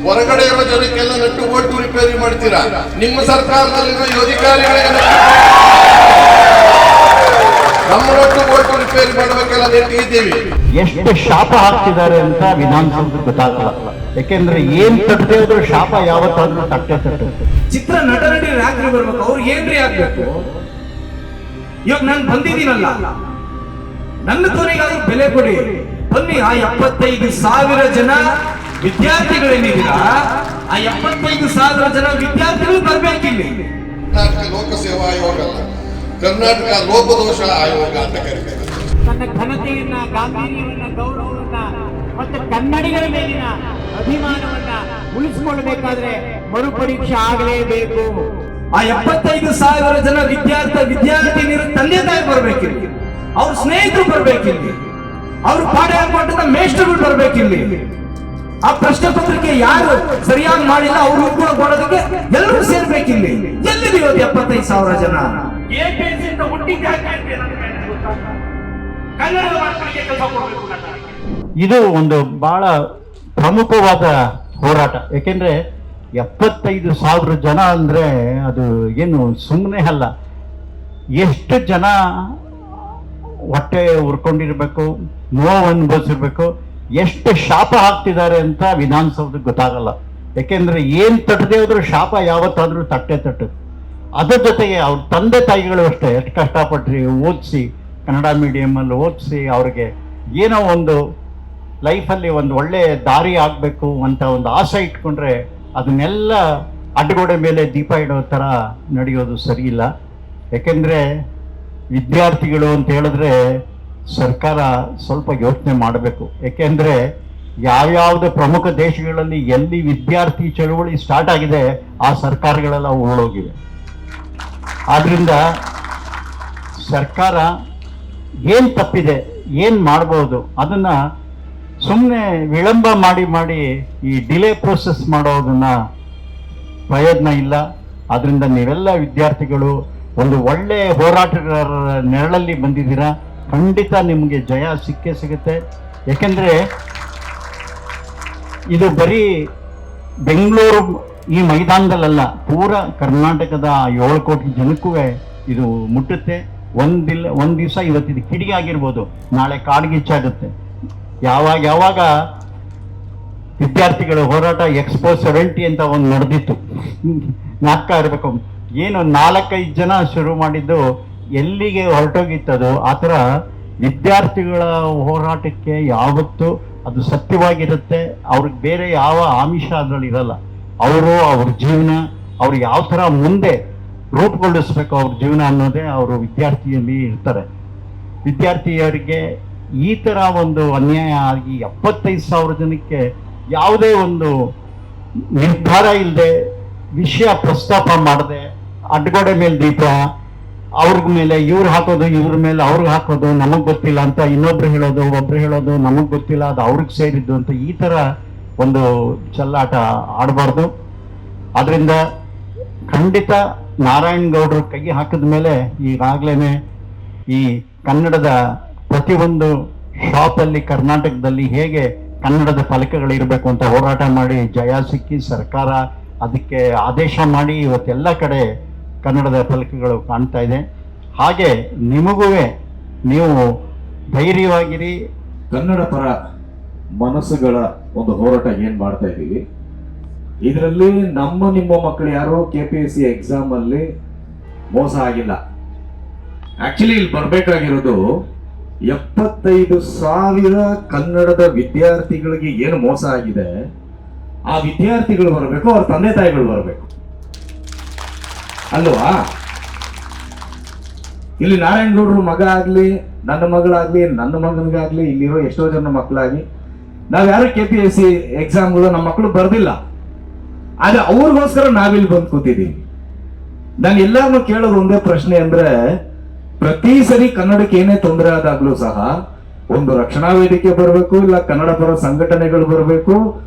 ಹೊರಗಡೆ ಇರೋ ಜನಕ್ಕೆಲ್ಲ ನಟ್ಟು ಓಟು ರಿಪೇರಿ ಮಾಡ್ತೀರಾ. ನಿಮ್ಮ ಸರ್ಕಾರದಲ್ಲಿರೋ ಅಧಿಕಾರಿಗಳಿಗೆ ನಮ್ಮ ಒಟ್ಟು ಓಟು ರಿಪೇರಿ ಮಾಡಬೇಕೆಲ್ಲ ನೆಟ್ಟಿದ್ದೀವಿ. ಎಷ್ಟು ಶಾಪ ಹಾಕ್ತಿದ್ದಾರೆ ಅಂತ ವಿಧಾನಸೌಧ ಗೊತ್ತಾಗಲ್ಲ. ಯಾಕೆಂದ್ರೆ ಏನ್ ತಟ್ಟದೆ ಹೋದ್ರು ಶಾಪ ಯಾವತ್ತಾದ್ರೂ ತಟ್ಟೆ ಚಿತ್ರ ನಟ ನಟಿ ಯಾಕ್ರಿ ಬರ್ಬೇಕು, ಅವ್ರಿಗೆ ಏನ್ರಿ ಆಗ್ಬೇಕು? ಇವಾಗ ನಾನು ಬಂದಿದ್ದೀನಲ್ಲ, ನನ್ನ ಧ್ವನಿಗಾದ್ರೂ ಬೆಲೆ ಕೊಡಿ. ಬನ್ನಿ, ಆ 75,000 ಜನ ವಿದ್ಯಾರ್ಥಿಗಳೇನಿದ್ದೀರಾ, ಆ 75,000 ಜನ ವಿದ್ಯಾರ್ಥಿಗಳು ಬರ್ಬೇಕಿಲ್ಲಿ. ಕರ್ನಾಟಕ ಲೋಕಸೇವಾ ಆಯೋಗ ಅಲ್ಲ, ಕರ್ನಾಟಕ ಲೋಪದೋಷ ಆಯೋಗ ಅಂತ ಕರೀತಾರೆ. ತನ್ನ ಘನತೆಯನ್ನ, ಗಾಂಭೀರ್ಯವನ್ನ, ಗೌರವವನ್ನ ಮತ್ತು ಕನ್ನಡಿಗರ ಮೇಲಿನ ಅಭಿಮಾನವನ್ನ ಉಳಿಸಿಕೊಳ್ಳಬೇಕಾದ್ರೆ ಮರುಪರೀಕ್ಷೆ ಆಗಲೇಬೇಕು. ಆ 75,000 ಜನ ವಿದ್ಯಾರ್ಥಿನಿಯರ ತಂದೆ ತಾಯಿ ಬರ್ಬೇಕಿಲ್ಲಿ, ಅವ್ರ ಸ್ನೇಹಿತರು ಬರ್ಬೇಕಿಲ್ಲಿ, ಅವ್ರು ಪಾಠ ಹೇಳ್ಕೊಟ್ಟಂತ ಮೇಷ್ಟ್ರುಗಳು ಬರ್ಬೇಕಿಲ್ಲಿ. ಆ ಪ್ರಶ್ನೆ ಪತ್ರಿಕೆ ಯಾರು ಸರಿಯಾಗಿ ಮಾಡಿಲ್ಲ ಅವ್ರು ಉತ್ತರ ಕೊಡೋದಕ್ಕೆ ಎಲ್ಲರೂ ಸೇರ್ಬೇಕಿಲ್ಲಿ. ಎಲ್ಲಿದೆ ಇವತ್ತು 75,000 ಜನ? ಇದು ಒಂದು ಬಹಳ ಪ್ರಮುಖವಾದ ಹೋರಾಟ. ಯಾಕೆಂದ್ರೆ 75,000 ಜನ ಅಂದ್ರೆ ಅದು ಏನು ಸುಮ್ಮನೆ ಅಲ್ಲ. ಎಷ್ಟು ಜನ ಹೊಟ್ಟೆ ಉರ್ಕೊಂಡಿರ್ಬೇಕು, ನೋವು ಅನುಭವಿಸಿರ್ಬೇಕು, ಎಷ್ಟು ಶಾಪ ಹಾಕ್ತಿದ್ದಾರೆ ಅಂತ ವಿಧಾನಸೌಧಕ್ಕೆ ಗೊತ್ತಾಗಲ್ಲ. ಯಾಕೆಂದ್ರೆ ಏನ್ ತಟ್ಟದೆ ಹೋದ್ರು ಶಾಪ ಯಾವತ್ತಾದ್ರೂ ತಟ್ಟೆ. ಅದ್ರ ಜೊತೆಗೆ ಅವ್ರ ತಂದೆ ತಾಯಿಗಳು ಅಷ್ಟೇ ಎಷ್ಟು ಕಷ್ಟಪಟ್ರಿ ಓದಿಸಿ, ಕನ್ನಡ ಮೀಡಿಯಮಲ್ಲಿ ಓದಿಸಿ, ಅವ್ರಿಗೆ ಏನೋ ಒಂದು ಲೈಫಲ್ಲಿ ಒಂದು ಒಳ್ಳೆ ದಾರಿ ಆಗಬೇಕು ಅಂತ ಒಂದು ಆಸೆ ಇಟ್ಕೊಂಡ್ರೆ ಅದನ್ನೆಲ್ಲ ಅಡ್ಡಗೋಡೆ ಮೇಲೆ ದೀಪ ಇಡೋ ಥರ ನಡೆಯೋದು ಸರಿ ಇಲ್ಲ. ಯಾಕೆಂದರೆ ವಿದ್ಯಾರ್ಥಿಗಳು ಅಂತ ಹೇಳಿದ್ರೆ ಸರ್ಕಾರ ಸ್ವಲ್ಪ ಯೋಚನೆ ಮಾಡಬೇಕು. ಯಾಕೆಂದರೆ ಯಾವ್ಯಾವುದೇ ಪ್ರಮುಖ ದೇಶಗಳಲ್ಲಿ ಎಲ್ಲಿ ವಿದ್ಯಾರ್ಥಿ ಚಳುವಳಿ ಸ್ಟಾರ್ಟ್ ಆಗಿದೆ ಆ ಸರ್ಕಾರಗಳೆಲ್ಲ ಉರುಳೋಗಿವೆ. ಆದ್ರಿಂದ ಸರ್ಕಾರ ಏನು ತಪ್ಪಿದೆ, ಏನು ಮಾಡ್ಬೋದು, ಅದನ್ನು ಸುಮ್ಮನೆ ವಿಳಂಬ ಮಾಡಿ ಈ ಡಿಲೇ ಪ್ರೋಸೆಸ್ ಮಾಡೋದನ್ನ ಪ್ರಯೋಜನ ಇಲ್ಲ. ಆದ್ರಿಂದ ನೀವೆಲ್ಲ ವಿದ್ಯಾರ್ಥಿಗಳು ಒಂದು ಒಳ್ಳೆ ಹೋರಾಟಗಾರರ ನೆರಳಲ್ಲಿ ಬಂದಿದ್ದೀರಾ. ಖಂಡಿತ ನಿಮಗೆ ಜಯ ಸಿಗುತ್ತೆ. ಯಾಕೆಂದರೆ ಇದು ಬರೀ ಬೆಂಗಳೂರು ಈ ಮೈದಾನದಲ್ಲ, ಪೂರ ಕರ್ನಾಟಕದ 7 ಕೋಟಿ ಜನಕ್ಕೂ ಇದು ಮುಟ್ಟುತ್ತೆ. ಒಂದು ದಿವಸ ಇವತ್ತಿದು ಕಿಡಿಗೆ ಆಗಿರ್ಬೋದು, ನಾಳೆ ಕಾಡ್ಗಿಚ್ಚಾಗುತ್ತೆ. ಯಾವಾಗ ವಿದ್ಯಾರ್ಥಿಗಳ ಹೋರಾಟ ಎಕ್ಸ್ಪೋ 70 ಅಂತ ಒಂದು ನಡೆದಿತ್ತು, ನಾಟಕ ಇರಬೇಕು, ಏನು 4-5 ಜನ ಶುರು ಮಾಡಿದ್ದು ಎಲ್ಲಿಗೆ ಹೊರಟೋಗಿತ್ತದು. ಆ ಥರ ವಿದ್ಯಾರ್ಥಿಗಳ ಹೋರಾಟಕ್ಕೆ ಯಾವತ್ತೂ ಅದು ಸತ್ಯವಾಗಿರುತ್ತೆ. ಅವ್ರಿಗೆ ಬೇರೆ ಯಾವ ಆಮಿಷ ಅದರಲ್ಲಿ ಇರಲ್ಲ. ಅವ್ರ ಜೀವನ ಅವ್ರು ಯಾವ ಥರ ಮುಂದೆ ರೂಪುಗೊಳಿಸ್ಬೇಕು ಅವ್ರ ಜೀವನ ಅನ್ನೋದೇ ಅವರು ವಿದ್ಯಾರ್ಥಿಯಲ್ಲಿ ಇರ್ತಾರೆ. ವಿದ್ಯಾರ್ಥಿಯರಿಗೆ ಈ ಥರ ಒಂದು ಅನ್ಯಾಯ ಆಗಿ 75,000 ಜನಕ್ಕೆ ಯಾವುದೇ ಒಂದು ನಿರ್ಧಾರ ಇಲ್ಲದೆ, ವಿಷಯ ಪ್ರಸ್ತಾಪ ಮಾಡದೆ, ಅಡ್ಡಗೋಡೆ ಮೇಲೆ ದೀಪ, ಅವ್ರ ಮೇಲೆ ಇವ್ರು ಹಾಕೋದು, ಇವ್ರ ಮೇಲೆ ಅವ್ರಿಗೆ ಹಾಕೋದು, ನಮಗೆ ಗೊತ್ತಿಲ್ಲ ಅಂತ ಇನ್ನೊಬ್ರು ಹೇಳೋದು, ಒಬ್ರು ಹೇಳೋದು ನಮಗೆ ಗೊತ್ತಿಲ್ಲ, ಅದು ಅವ್ರಿಗೆ ಸೇರಿದ್ದು ಅಂತ ಈ ಥರ ಒಂದು ಚೆಲ್ಲಾಟ ಆಡಬಾರ್ದು. ಅದರಿಂದ ಖಂಡಿತ ನಾರಾಯಣಗೌಡರು ಕೈ ಹಾಕಿದ ಮೇಲೆ ಈಗಾಗಲೇ ಈ ಕನ್ನಡದ ಪ್ರತಿಯೊಂದು ಶಾಪಲ್ಲಿ ಕರ್ನಾಟಕದಲ್ಲಿ ಹೇಗೆ ಕನ್ನಡದ ಫಲಕಗಳಿರಬೇಕು ಅಂತ ಹೋರಾಟ ಮಾಡಿ ಜಯ ಸಿಕ್ಕಿ ಸರ್ಕಾರ ಅದಕ್ಕೆ ಆದೇಶ ಮಾಡಿ ಇವತ್ತೆಲ್ಲ ಕಡೆ ಕನ್ನಡದ ಫಲಕಗಳು ಕಾಣ್ತಾ ಇದೆ. ಹಾಗೆ ನಿಮಗೂ ನೀವು ಧೈರ್ಯವಾಗಿರಿ. ಕನ್ನಡ ಪರ ಮನಸ್ಸುಗಳ ಒಂದು ಹೋರಾಟ ಏನ್ ಮಾಡ್ತಾ ಇದ್ದೀವಿ, ಇದರಲ್ಲಿ ನಿಮ್ಮ ಮಕ್ಕಳು ಯಾರು KPSC ಎಕ್ಸಾಮ್ ಅಲ್ಲಿ ಮೋಸ ಆಗಿಲ್ಲ. ಆಕ್ಚುಲಿ ಇಲ್ಲಿ ಬರ್ಬೇಕಾಗಿರೋದು 75,000 ಕನ್ನಡದ ವಿದ್ಯಾರ್ಥಿಗಳಿಗೆ ಏನು ಮೋಸ ಆಗಿದೆ, ಆ ವಿದ್ಯಾರ್ಥಿಗಳು ಬರಬೇಕು, ಅವ್ರ ತಂದೆ ತಾಯಿಗಳು ಬರಬೇಕು ಅಲ್ವಾ? ಇಲ್ಲಿ ನಾರಾಯಣಗೌಡರು ಮಗ ಆಗ್ಲಿ, ನನ್ನ ಮಗಳಾಗ್ಲಿ, ನನ್ನ ಮಗನಿಗಾಗ್ಲಿ, ಇಲ್ಲಿರೋ ಎಷ್ಟೋ ಜನ ಮಕ್ಕಳಾಗಿ ನಾವ್ಯಾರು KPSC ಎಕ್ಸಾಮ್ಗಳು ನಮ್ಮ ಮಕ್ಕಳು ಬರ್ದಿಲ್ಲ. ಆದ್ರೆ ಅವ್ರಿಗೋಸ್ಕರ ನಾವಿಲ್ಲಿ ಬಂದು ಕೂತಿದ್ದೀವಿ. ನಾನು ಎಲ್ಲಾರನ್ನು ಕೇಳೋದು ಒಂದೇ ಪ್ರಶ್ನೆ ಅಂದ್ರೆ, ಪ್ರತಿ ಸರಿ ಕನ್ನಡಕ್ಕೆ ಏನೇ ತೊಂದರೆ ಆದಾಗ್ಲೂ ಸಹ ಒಂದು ರಕ್ಷಣಾ ವೇದಿಕೆ ಬರಬೇಕು, ಇಲ್ಲ ಕನ್ನಡ ಪರ ಸಂಘಟನೆಗಳು ಬರಬೇಕು,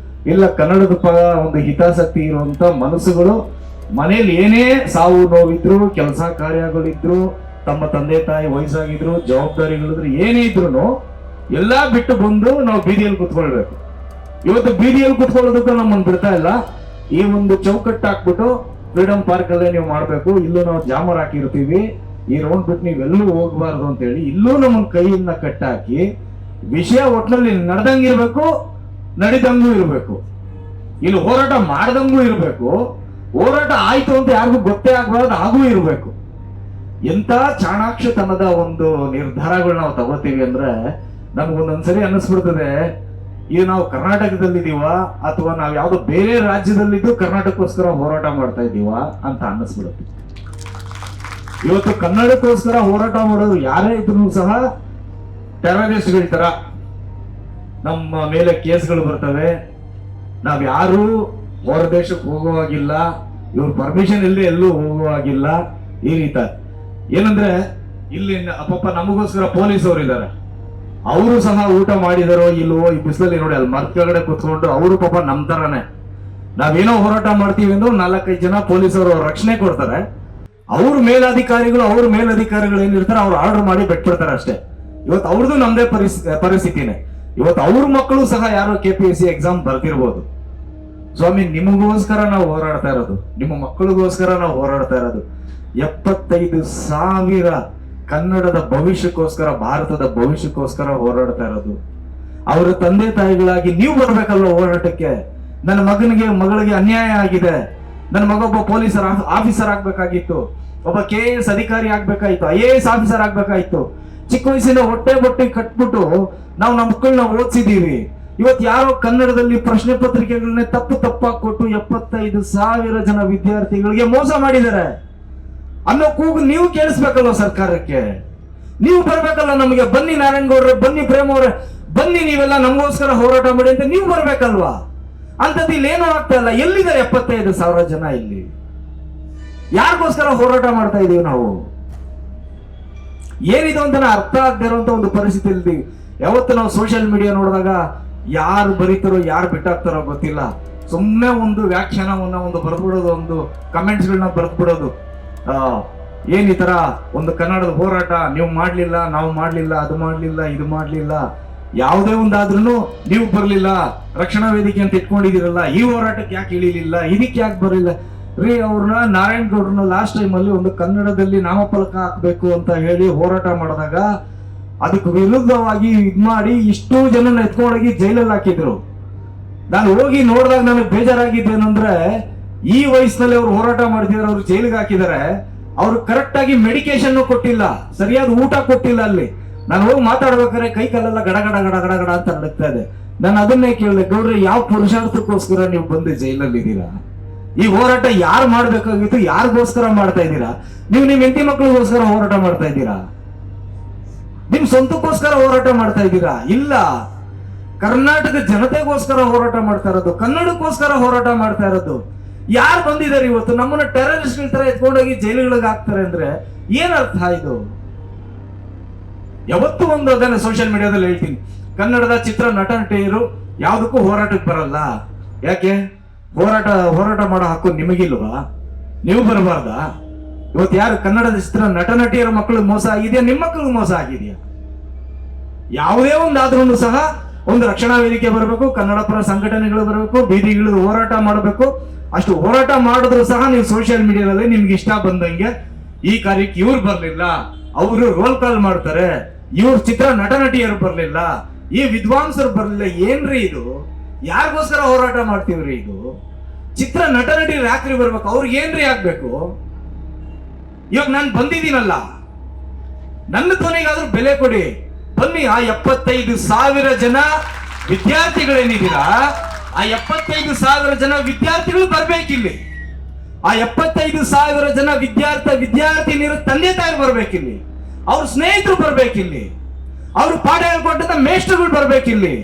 ಇಲ್ಲ ಕನ್ನಡದ ಪರ ಒಂದು ಹಿತಾಸಕ್ತಿ ಇರುವಂತ ಮನಸ್ಸುಗಳು ಮನೇಲಿ ಏನೇ ಸಾವು ನೋವಿದ್ರು, ಕೆಲಸ ಕಾರ್ಯಗಳಿದ್ರು, ತಮ್ಮ ತಂದೆ ತಾಯಿ ವಯಸ್ಸಾಗಿದ್ರು, ಜವಾಬ್ದಾರಿಗಳಿದ್ರು, ಏನೇ ಇದ್ರು ಎಲ್ಲಾ ಬಿಟ್ಟು ಬಂದು ನಾವು ಬೀದಿಯಲ್ಲಿ ಕುತ್ಕೊಳ್ಬೇಕು. ಇವತ್ತು ಬೀದಿಯಲ್ಲಿ ಕುತ್ಕೊಳ್ಳೋದಕ್ಕೂ ನಮ್ಮನ್ನು ಬಿಡ್ತಾ ಇಲ್ಲ. ಈ ಒಂದು ಚೌಕಟ್ಟು ಹಾಕ್ಬಿಟ್ಟು ಫ್ರೀಡಮ್ ಪಾರ್ಕ್ ಅಲ್ಲೇ ನೀವು ಮಾಡ್ಬೇಕು, ಇಲ್ಲೂ ನಾವು ಜಾಮರ್ ಹಾಕಿರ್ತೀವಿ, ಈ ರೌಂಡ್ ಬಿಟ್ಟು ನೀವೆಲ್ಲೂ ಹೋಗ್ಬಾರ್ದು ಅಂತ ಹೇಳಿ ಇಲ್ಲೂ ನಮ್ಮನ್ನ ಕೈಯಿಂದ ಕಟ್ಟಾಕಿ ವಿಷಯ ಒಟ್ಟಿನಲ್ಲಿ ನಡೆದಂಗಿರ್ಬೇಕು, ನಡಿದಂಗೂ ಇರ್ಬೇಕು, ಇಲ್ಲಿ ಹೋರಾಟ ಮಾಡ್ದಂಗೂ ಇರ್ಬೇಕು, ಹೋರಾಟ ಆಯ್ತು ಅಂತ ಯಾರಿಗೂ ಗೊತ್ತೇ ಆಗ್ಬಾರ್ದು ಹಾಗೂ ಇರ್ಬೇಕು. ಎಂತ ಚಾಣಾಕ್ಷತನದ ಒಂದು ನಿರ್ಧಾರಗಳು ನಾವು ತಗೋತೀವಿ ಅಂದ್ರೆ ನಮ್ಗೊಂದೊಂದ್ಸರಿ ಅನ್ನಿಸ್ಬಿಡ್ತದೆ, ಇದು ನಾವು ಕರ್ನಾಟಕದಲ್ಲಿದ್ದೀವ ಅಥವಾ ನಾವು ಯಾವ್ದೋ ಬೇರೆ ರಾಜ್ಯದಲ್ಲಿದ್ದು ಕರ್ನಾಟಕಕ್ಕೋಸ್ಕರ ಹೋರಾಟ ಮಾಡ್ತಾ ಇದ್ದೀವ ಅಂತ ಅನ್ನಿಸ್ಬಿಡುತ್ತೆ. ಇವತ್ತು ಕನ್ನಡಕ್ಕೋಸ್ಕರ ಹೋರಾಟ ಮಾಡೋರು ಯಾರೇ ಇದ್ರು ಸಹ ಟೆರರಿಸ್ಟ್ಗಳ ತರ ನಮ್ಮ ಮೇಲೆ ಕೇಸ್ಗಳು ಬರ್ತವೆ. ನಾವ್ ಯಾರು ಹೊರ ದೇಶಕ್ಕೆ ಹೋಗುವಾಗಿಲ್ಲ, ಇವ್ರ ಪರ್ಮಿಷನ್ ಇಲ್ಲದೆ ಎಲ್ಲೂ ಹೋಗುವಾಗಿಲ್ಲ. ಈ ರೀತಿ ಏನಂದ್ರೆ ಇಲ್ಲಿ ಪಾಪ ನಮಗೋಸ್ಕರ ಪೊಲೀಸ್ ಅವರು ಇದ್ದಾರೆ, ಅವರು ಸಹ ಊಟ ಮಾಡಿದಾರೋ ಇಲ್ವೋ ಈ ಬಿಸಿಲಲ್ಲಿ ನೋಡಿ ಅಲ್ಲಿ ಮರದ ಕೆಳಗಡೆ ಕುತ್ಕೊಂಡು ಅವರು ಪಾಪ ನಮ್ ತರಾನೇ ನಾವೇನೋ ಹೋರಾಟ ಮಾಡ್ತೀವಿ ಅಂದ್ರೆ 4-5 ಜನ ಪೊಲೀಸರು ರಕ್ಷಣೆ ಕೊಡ್ತಾರೆ. ಅವ್ರ ಮೇಲಧಿಕಾರಿಗಳು ಏನಿರ್ತಾರೆ ಅವ್ರು ಆರ್ಡರ್ ಮಾಡಿ ಬಿಟ್ಬಿಡ್ತಾರೆ ಅಷ್ಟೇ. ಇವತ್ತು ಅವ್ರದ್ದು ನಮ್ದೇ ಪರಿಸ್ಥಿತಿನೇ. ಇವತ್ತು ಅವ್ರ ಮಕ್ಕಳು ಸಹ ಯಾರೋ KPSC ಎಕ್ಸಾಮ್ ಬರ್ತಿರ್ಬೋದು. ಸ್ವಾಮಿ, ನಿಮಗೋಸ್ಕರ ನಾವು ಹೋರಾಡ್ತಾ ಇರೋದು, ನಿಮ್ಮ ಮಕ್ಕಳಿಗೋಸ್ಕರ ನಾವು ಹೋರಾಡ್ತಾ ಇರೋದು. 75,000 ಕನ್ನಡದ ಭವಿಷ್ಯಕ್ಕೋಸ್ಕರ, ಭಾರತದ ಭವಿಷ್ಯಕ್ಕೋಸ್ಕರ ಹೋರಾಡ್ತಾ ಇರೋದು. ಅವರ ತಂದೆ ತಾಯಿಗಳಾಗಿ ನೀವು ಬರ್ಬೇಕಲ್ವ ಹೋರಾಟಕ್ಕೆ. ನನ್ನ ಮಗಳಿಗೆ ಅನ್ಯಾಯ ಆಗಿದೆ, ನನ್ನ ಮಗ ಒಬ್ಬ ಪೊಲೀಸರ್ ಆಫೀಸರ್ ಆಗ್ಬೇಕಾಗಿತ್ತು, ಒಬ್ಬ KAS ಅಧಿಕಾರಿ ಆಗ್ಬೇಕಾಯ್ತು, IAS ಆಫೀಸರ್ ಆಗ್ಬೇಕಾಯ್ತು. ಚಿಕ್ಕ ವಯಸ್ಸಿನ ಹೊಟ್ಟೆ ಕಟ್ಬಿಟ್ಟು ನಾವು ನಮ್ಮ ಮಕ್ಕಳನ್ನ ಓದಿಸಿದೀವಿ. ಇವತ್ತು ಯಾರೋ ಕನ್ನಡದಲ್ಲಿ ಪ್ರಶ್ನೆ ಪತ್ರಿಕೆಗಳನ್ನ ತಪ್ಪಾಗಿ ಕೊಟ್ಟು 75,000 ಜನ ವಿದ್ಯಾರ್ಥಿಗಳಿಗೆ ಮೋಸ ಮಾಡಿದ್ದಾರೆ ಅನ್ನೋ ಕೂಗು ನೀವು ಕೇಳಿಸ್ಬೇಕಲ್ವ ಸರ್ಕಾರಕ್ಕೆ. ನೀವು ಬರ್ಬೇಕಲ್ಲ ನಮಗೆ, ಬನ್ನಿ ನಾರಾಯಣಗೌಡ್ರೆ, ಬನ್ನಿ ಪ್ರೇಮ್ ಅವ್ರೆ, ಬನ್ನಿ ನೀವೆಲ್ಲ ನಮಗೋಸ್ಕರ ಹೋರಾಟ ಮಾಡಿ ಅಂತ ನೀವು ಬರ್ಬೇಕಲ್ವಾ. ಅಂತದ್ದು ಇಲ್ಲಿ ಏನೂ ಆಗ್ತಾ ಇಲ್ಲ. ಎಲ್ಲಿದ್ದಾರೆ 75,000 ಜನ? ಇಲ್ಲಿ ಯಾರಿಗೋಸ್ಕರ ಹೋರಾಟ ಮಾಡ್ತಾ ಇದೀವಿ ನಾವು? ಏನಿದು ಅಂತ ಅರ್ಥ ಆಗದೆ ಇರುವಂತ ಒಂದು ಪರಿಸ್ಥಿತಿ ಇದ್ದೀವಿ. ಯಾವತ್ತು ನಾವು ಸೋಷಿಯಲ್ ಮೀಡಿಯಾ ನೋಡಿದಾಗ ಯಾರು ಬರೀತಾರೋ ಯಾರು ಬಿಟ್ಟಾಕ್ತಾರೋ ಗೊತ್ತಿಲ್ಲ, ಸುಮ್ಮನೆ ಒಂದು ವ್ಯಾಖ್ಯಾನವನ್ನ ಒಂದು ಬರ್ದ್ಬಿಡೋದು, ಒಂದು ಕಮೆಂಟ್ಸ್ಗಳನ್ನ ಬರ್ದ್ಬಿಡೋದು. ಏನ್ ಈ ತರ ಒಂದು ಕನ್ನಡದ ಹೋರಾಟ ನೀವು ಮಾಡ್ಲಿಲ್ಲ, ನಾವು ಮಾಡ್ಲಿಲ್ಲ, ಅದು ಮಾಡ್ಲಿಲ್ಲ, ಇದು ಮಾಡ್ಲಿಲ್ಲ, ಯಾವುದೇ ಒಂದಾದ್ರೂ ನೀವು ಬರ್ಲಿಲ್ಲ, ರಕ್ಷಣಾ ವೇದಿಕೆ ಅಂತ ಇಟ್ಕೊಂಡಿದಿರಲ್ಲ, ಈ ಹೋರಾಟಕ್ಕೆ ಯಾಕೆ ಇಳಿಲಿಲ್ಲ, ಇದಕ್ಕೆ ಯಾಕೆ ಬರಲಿಲ್ಲ ರೀ? ಅವ್ರನ್ನ ನಾರಾಯಣಗೌಡ್ರನ್ನ ಲಾಸ್ಟ್ ಟೈಮ್ ಅಲ್ಲಿ ಒಂದು ಕನ್ನಡದಲ್ಲಿ ನಾಮಫಲಕ ಹಾಕ್ಬೇಕು ಅಂತ ಹೇಳಿ ಹೋರಾಟ ಮಾಡಿದಾಗ ಅದಕ್ಕೆ ವಿರುದ್ಧವಾಗಿ ಇದ್ ಮಾಡಿ ಇಷ್ಟು ಜನನ ಎತ್ಕೊಂಡೋಗಿ ಜೈಲಲ್ಲಿ ಹಾಕಿದ್ರು. ನಾನು ಹೋಗಿ ನೋಡಿದಾಗ ನನಗೆ ಬೇಜಾರಾಗಿದ್ದೇನೆಂದ್ರೆ, ಈ ವಯಸ್ಸಿನಲ್ಲಿ ಅವ್ರು ಹೋರಾಟ ಮಾಡ್ತಿದ್ದಾರೆ, ಅವ್ರು ಜೈಲಿಗೆ ಹಾಕಿದ್ದಾರೆ, ಅವ್ರು ಕರೆಕ್ಟ್ ಆಗಿ ಮೆಡಿಕೇಶನ್ ಕೊಟ್ಟಿಲ್ಲ, ಸರಿಯಾದ ಊಟ ಕೊಟ್ಟಿಲ್ಲ. ಅಲ್ಲಿ ನಾನು ಹೋಗಿ ಮಾತಾಡ್ಬೇಕಾದ್ರೆ ಕೈ ಕಾಲೆಲ್ಲ ಗಡಗಡ ಗಡಗಡ ಗಡ ಅಂತ ನಡಕ್ತಾ ಇದೆ. ನಾನು ಅದನ್ನೇ ಕೇಳಿದೆ, ಗೌಡ್ರೆ ಯಾವ ಪುರುಷಾರ್ಥಕ್ಕೋಸ್ಕರ ನೀವು ಬಂದು ಜೈಲಲ್ಲಿ ಇದ್ದೀರಾ? ಈ ಹೋರಾಟ ಯಾರು ಮಾಡ್ಬೇಕಾಗಿತ್ತು? ಯಾರಿಗೋಸ್ಕರ ಮಾಡ್ತಾ ಇದ್ದೀರಾ? ನೀವು ನಿಮ್ ಹೆಂಡತಿ ಮಕ್ಕಳಿಗೋಸ್ಕರ ಹೋರಾಟ ಮಾಡ್ತಾ ಇದ್ದೀರಾ? ನಿಮ್ ಸ್ವಂತಕ್ಕೋಸ್ಕರ ಹೋರಾಟ ಮಾಡ್ತಾ ಇದ್ದೀರಾ? ಇಲ್ಲ, ಕರ್ನಾಟಕ ಜನತೆಗೋಸ್ಕರ ಹೋರಾಟ ಮಾಡ್ತಾ ಇರೋದು, ಕನ್ನಡಕ್ಕೋಸ್ಕರ ಹೋರಾಟ ಮಾಡ್ತಾ ಇರೋದು. ಯಾರು ಬಂದಿದ್ದಾರೆ ಇವತ್ತು ನಮ್ಮನ್ನ ಟೆರರಿಸ್ಟ್ ತರ ಎತ್ಕೊಂಡೋಗಿ ಜೈಲುಗಳಿಗೆ ಹಾಕ್ತಾರೆ ಅಂದ್ರೆ ಏನರ್ಥ ಇದು? ಯಾವತ್ತೂ ಒಂದು ಅದನ್ನ ಸೋಷಿಯಲ್ ಮೀಡಿಯಾದಲ್ಲಿ ಹೇಳ್ತೀನಿ, ಕನ್ನಡದ ಚಿತ್ರ ನಟ ನಟಿಯರು ಯಾವುದಕ್ಕೂ ಹೋರಾಟಕ್ಕೆ ಬರಲ್ಲ. ಯಾಕೆ? ಹೋರಾಟ ಮಾಡೋ ಹಕ್ಕು ನಿಮಗಿಲ್ವಾ? ನೀವು ಬರಬಾರ್ದಾ? ಇವತ್ತು ಯಾರು ಕನ್ನಡದ ಚಿತ್ರ ನಟ ನಟಿಯರ ಮಕ್ಕಳಿಗೆ ಮೋಸ ಆಗಿದೆಯಾ? ನಿಮ್ಮ ಮಕ್ಕಳಿಗೆ ಮೋಸ ಆಗಿದೆಯಾ? ಯಾವುದೇ ಒಂದಾದ್ರೂ ಸಹ ಒಂದು ರಕ್ಷಣಾ ವೇದಿಕೆ ಬರಬೇಕು, ಕನ್ನಡ ಪರ ಸಂಘಟನೆಗಳು ಬರಬೇಕು, ಬೀದಿಗಳು ಹೋರಾಟ ಮಾಡಬೇಕು. ಅಷ್ಟು ಹೋರಾಟ ಮಾಡಿದ್ರು ಸಹ ನೀವು ಸೋಷಿಯಲ್ ಮೀಡಿಯಾದಲ್ಲಿ ನಿಮ್ಗೆ ಇಷ್ಟ ಬಂದಂಗೆ ಈ ಕಾರ್ಯಕ್ಕೆ ಇವ್ರು ಬರ್ಲಿಲ್ಲ, ಅವರು ರೋಲ್ ಕಾಲ್ ಮಾಡ್ತಾರೆ, ಇವ್ರ ಚಿತ್ರ ನಟ ನಟಿಯರು ಬರ್ಲಿಲ್ಲ, ಈ ವಿದ್ವಾಂಸರು ಬರ್ಲಿಲ್ಲ. ಏನ್ರಿ ಇದು? ಯಾರಿಗೋಸ್ಕರ ಹೋರಾಟ ಮಾಡ್ತೀವ್ರಿ ಇದು? ಚಿತ್ರ ನಟ ನಟಿ ಯಾಕ್ರಿ ಬರ್ಬೇಕು? ಅವ್ರಿಗೆ ಏನ್ರಿ ಆಗ್ಬೇಕು? ಇವಾಗ ನಾನು ಬಂದಿದ್ದೀನಲ್ಲ, ನನ್ನ ಧ್ವನಿಗಾದ್ರೂ ಬೆಲೆ ಕೊಡಿ. ಬನ್ನಿ, ಆ 75,000 ಜನ ವಿದ್ಯಾರ್ಥಿಗಳೇನಿದ್ದೀರಾ, ಆ 75,000 ಜನ ವಿದ್ಯಾರ್ಥಿಗಳು ಬರ್ಬೇಕಿಲ್ಲಿ. ಆ 75,000 ಜನ ವಿದ್ಯಾರ್ಥಿನಿಯರ ತಂದೆ ತಾಯಿ ಬರ್ಬೇಕಿಲ್ಲಿ, ಅವ್ರ ಸ್ನೇಹಿತರು ಬರ್ಬೇಕಿಲ್ಲಿ, ಅವ್ರು ಪಾಠ ಹೇಳ್ಕೊಟ್ಟಂತ ಮೇಷ್ಟ್ರುಗಳು ಬರ್ಬೇಕಿಲ್ಲಿ.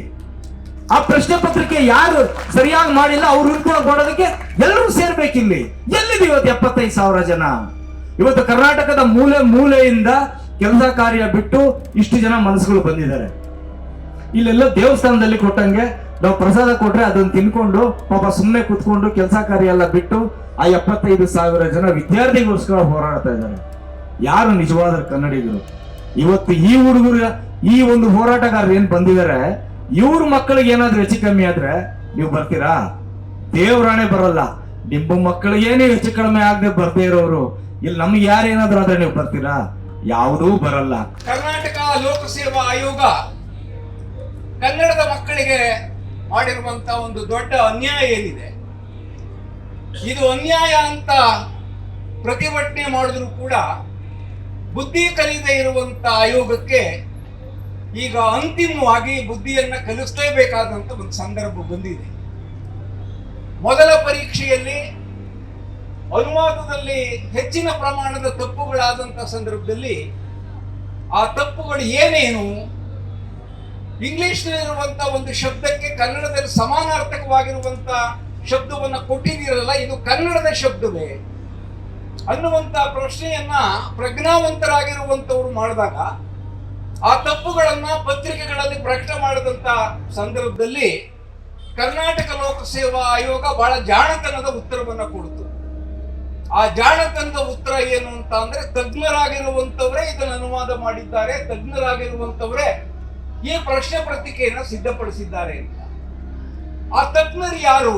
ಆ ಪ್ರಶ್ನೆ ಪತ್ರಿಕೆ ಯಾರು ಸರಿಯಾಗಿ ಮಾಡಿಲ್ಲ ಅವ್ರು ಕೊಡೋದಕ್ಕೆ ಎಲ್ಲರೂ ಸೇರ್ಬೇಕಿಲ್ಲಿ. ಎಲ್ಲಿದೆ ಇವತ್ತು 75,000 ಜನ? ಇವತ್ತು ಕರ್ನಾಟಕದ ಮೂಲೆಯಿಂದ ಕೆಲಸ ಕಾರ್ಯ ಬಿಟ್ಟು ಇಷ್ಟು ಜನ ಮನಸ್ಸುಗಳು ಬಂದಿದ್ದಾರೆ. ಇಲ್ಲೆಲ್ಲ ದೇವಸ್ಥಾನದಲ್ಲಿ ಕೊಟ್ಟಂಗೆ ನಾವು ಪ್ರಸಾದ ಕೊಟ್ರೆ ಅದನ್ನ ತಿನ್ಕೊಂಡು ಪಾಪ ಸುಮ್ಮನೆ ಕುತ್ಕೊಂಡು ಕೆಲಸ ಕಾರ್ಯ ಎಲ್ಲ ಬಿಟ್ಟು ಆ 75,000 ಜನ ವಿದ್ಯಾರ್ಥಿಗೋಸ್ಕರ ಹೋರಾಡ್ತಾ ಇದ್ದಾರೆ. ಯಾರು ನಿಜವಾದ ಕನ್ನಡಿಗರು? ಇವತ್ತು ಈ ಹುಡುಗರು, ಈ ಒಂದು ಹೋರಾಟಗಾರರು ಏನ್ ಬಂದಿದ್ದಾರೆ, ಇವ್ರ ಮಕ್ಕಳಿಗೆ ಏನಾದ್ರೂ ಹೆಚ್ಚು ಕಮ್ಮಿ ಆದ್ರೆ ನೀವು ಬರ್ತೀರಾ? ದೇವ್ರಾಣೆ ಬರಲ್ಲ. ನಿಮ್ಮ ಮಕ್ಕಳಿಗೆ ನೀವು ಹೆಚ್ಚು ಕಡಿಮೆ ಆಗದೆ ಬರ್ದೇ ಇರೋರು ಇಲ್ಲಿ ನಮ್ಗೆ ಯಾರೇನಾದ್ರೂ ಆದ್ರೆ ನೀವು ಬರ್ತೀರಾ? ಯಾವುದೂ ಬರಲ್ಲ. ಕರ್ನಾಟಕ ಲೋಕಸೇವಾ ಆಯೋಗ ಕನ್ನಡದ ಮಕ್ಕಳಿಗೆ ಮಾಡಿರುವಂತ ಒಂದು ದೊಡ್ಡ ಅನ್ಯಾಯ ಏನಿದೆ, ಇದು ಅನ್ಯಾಯ ಅಂತ ಪ್ರತಿಭಟನೆ ಮಾಡಿದ್ರು ಕೂಡ ಬುದ್ಧಿ ಕಲಿಯದೇ ಇರುವಂತ ಆಯೋಗಕ್ಕೆ ಈಗ ಅಂತಿಮವಾಗಿ ಬುದ್ಧಿಯನ್ನ ಕಲಿಸಲೇಬೇಕಾದಂತ ಒಂದು ಸಂದರ್ಭ ಬಂದಿದೆ. ಮೊದಲ ಪರೀಕ್ಷೆಯಲ್ಲಿ ಅನುವಾದದಲ್ಲಿ ಹೆಚ್ಚಿನ ಪ್ರಮಾಣದ ತಪ್ಪುಗಳಾದಂತ ಸಂದರ್ಭದಲ್ಲಿ ಆ ತಪ್ಪುಗಳು ಏನೇನು, ಇಂಗ್ಲಿಷ್ನಲ್ಲಿರುವಂತ ಒಂದು ಶಬ್ದಕ್ಕೆ ಕನ್ನಡದಲ್ಲಿ ಸಮಾನಾರ್ಥಕವಾಗಿರುವಂತ ಶಬ್ದವನ್ನ ಕೊಟ್ಟಿದ್ದೀರಲ್ಲ, ಇದು ಕನ್ನಡದ ಶಬ್ದವೇ ಅನ್ನುವಂತ ಪ್ರಶ್ನೆಯನ್ನ ಪ್ರಜ್ಞಾವಂತರಾಗಿರುವಂತವ್ರು ಮಾಡಿದಾಗ ಆ ತಪ್ಪುಗಳನ್ನ ಪತ್ರಿಕೆಗಳಲ್ಲಿ ಪ್ರಕಟ ಮಾಡಿದಂತ ಸಂದರ್ಭದಲ್ಲಿ ಕರ್ನಾಟಕ ಲೋಕಸೇವಾ ಆಯೋಗ ಬಹಳ ಜಾಣತನದ ಉತ್ತರವನ್ನ ಕೊಡ್ತು. ಆ ಜಾಣತನದ ಉತ್ತರ ಏನು ಅಂತ ಅಂದ್ರೆ, ತಜ್ಞರಾಗಿರುವಂತವರೇ ಇದನ್ನು ಅನುವಾದ ಮಾಡಿದ್ದಾರೆ, ತಜ್ಞರಾಗಿರುವಂತವರೇ ಈ ಪ್ರಶ್ನೆ ಪತ್ರಿಕೆಯನ್ನು ಸಿದ್ಧಪಡಿಸಿದ್ದಾರೆ ಅಂತ. ಆ ತಜ್ಞರು ಯಾರು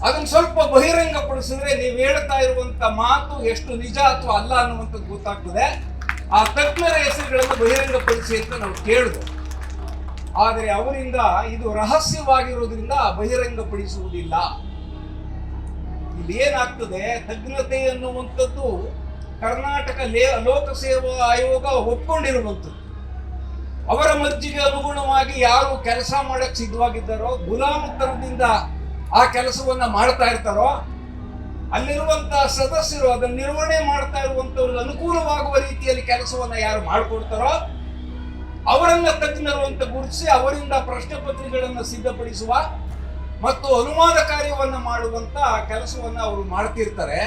ಅದನ್ನ ಸ್ವಲ್ಪ ಬಹಿರಂಗಪಡಿಸಿದ್ರೆ ನೀವು ಹೇಳ್ತಾ ಇರುವಂತ ಮಾತು ಎಷ್ಟು ನಿಜ ಅಥವಾ ಅಲ್ಲ ಅನ್ನುವಂಥದ್ದು ಗೊತ್ತಾಗ್ತದೆ. ಆ ತಜ್ಞರ ಹೆಸರುಗಳನ್ನು ಬಹಿರಂಗಪಡಿಸಿ ಅಂತ ನಾವು ಕೇಳಿದ್ವು. ಆದರೆ ಅವರಿಂದ ಇದು ರಹಸ್ಯವಾಗಿರೋದ್ರಿಂದ ಬಹಿರಂಗಪಡಿಸುವುದಿಲ್ಲ. ಇಲ್ಲಿ ಏನಾಗ್ತದೆ, ತಜ್ಞತೆ ಅನ್ನುವಂಥದ್ದು ಕರ್ನಾಟಕ ಲೋಕಸೇವಾ ಆಯೋಗ ಒಪ್ಕೊಂಡಿರುವಂಥದ್ದು. ಅವರ ಮರ್ಜಿಗೆ ಅನುಗುಣವಾಗಿ ಯಾರು ಕೆಲಸ ಮಾಡಕ್ ಸಿದ್ಧವಾಗಿದ್ದಾರೋ, ಗುಲಾಮತನದಿಂದ ಆ ಕೆಲಸವನ್ನ ಮಾಡ್ತಾ ಇರ್ತಾರೋ, ಅಲ್ಲಿರುವಂತಹ ಸದಸ್ಯರು ಅದನ್ನು ನಿರ್ವಹಣೆ ಮಾಡ್ತಾ ಇರುವಂತವ್ರಿಗೆ ಅನುಕೂಲವಾಗುವ ರೀತಿಯಲ್ಲಿ ಕೆಲಸವನ್ನ ಯಾರು ಮಾಡಿಕೊಡ್ತಾರೋ ಅವರನ್ನ ತಜ್ಞರು ಅಂತ ಗುರುತಿಸಿ ಅವರಿಂದ ಪ್ರಶ್ನೆ ಪತ್ರಿಕೆಗಳನ್ನು ಸಿದ್ಧಪಡಿಸುವ ಮತ್ತು ಅನುವಾದ ಕಾರ್ಯವನ್ನ ಮಾಡುವಂತ ಕೆಲಸವನ್ನ ಅವರು ಮಾಡ್ತಿರ್ತಾರೆ.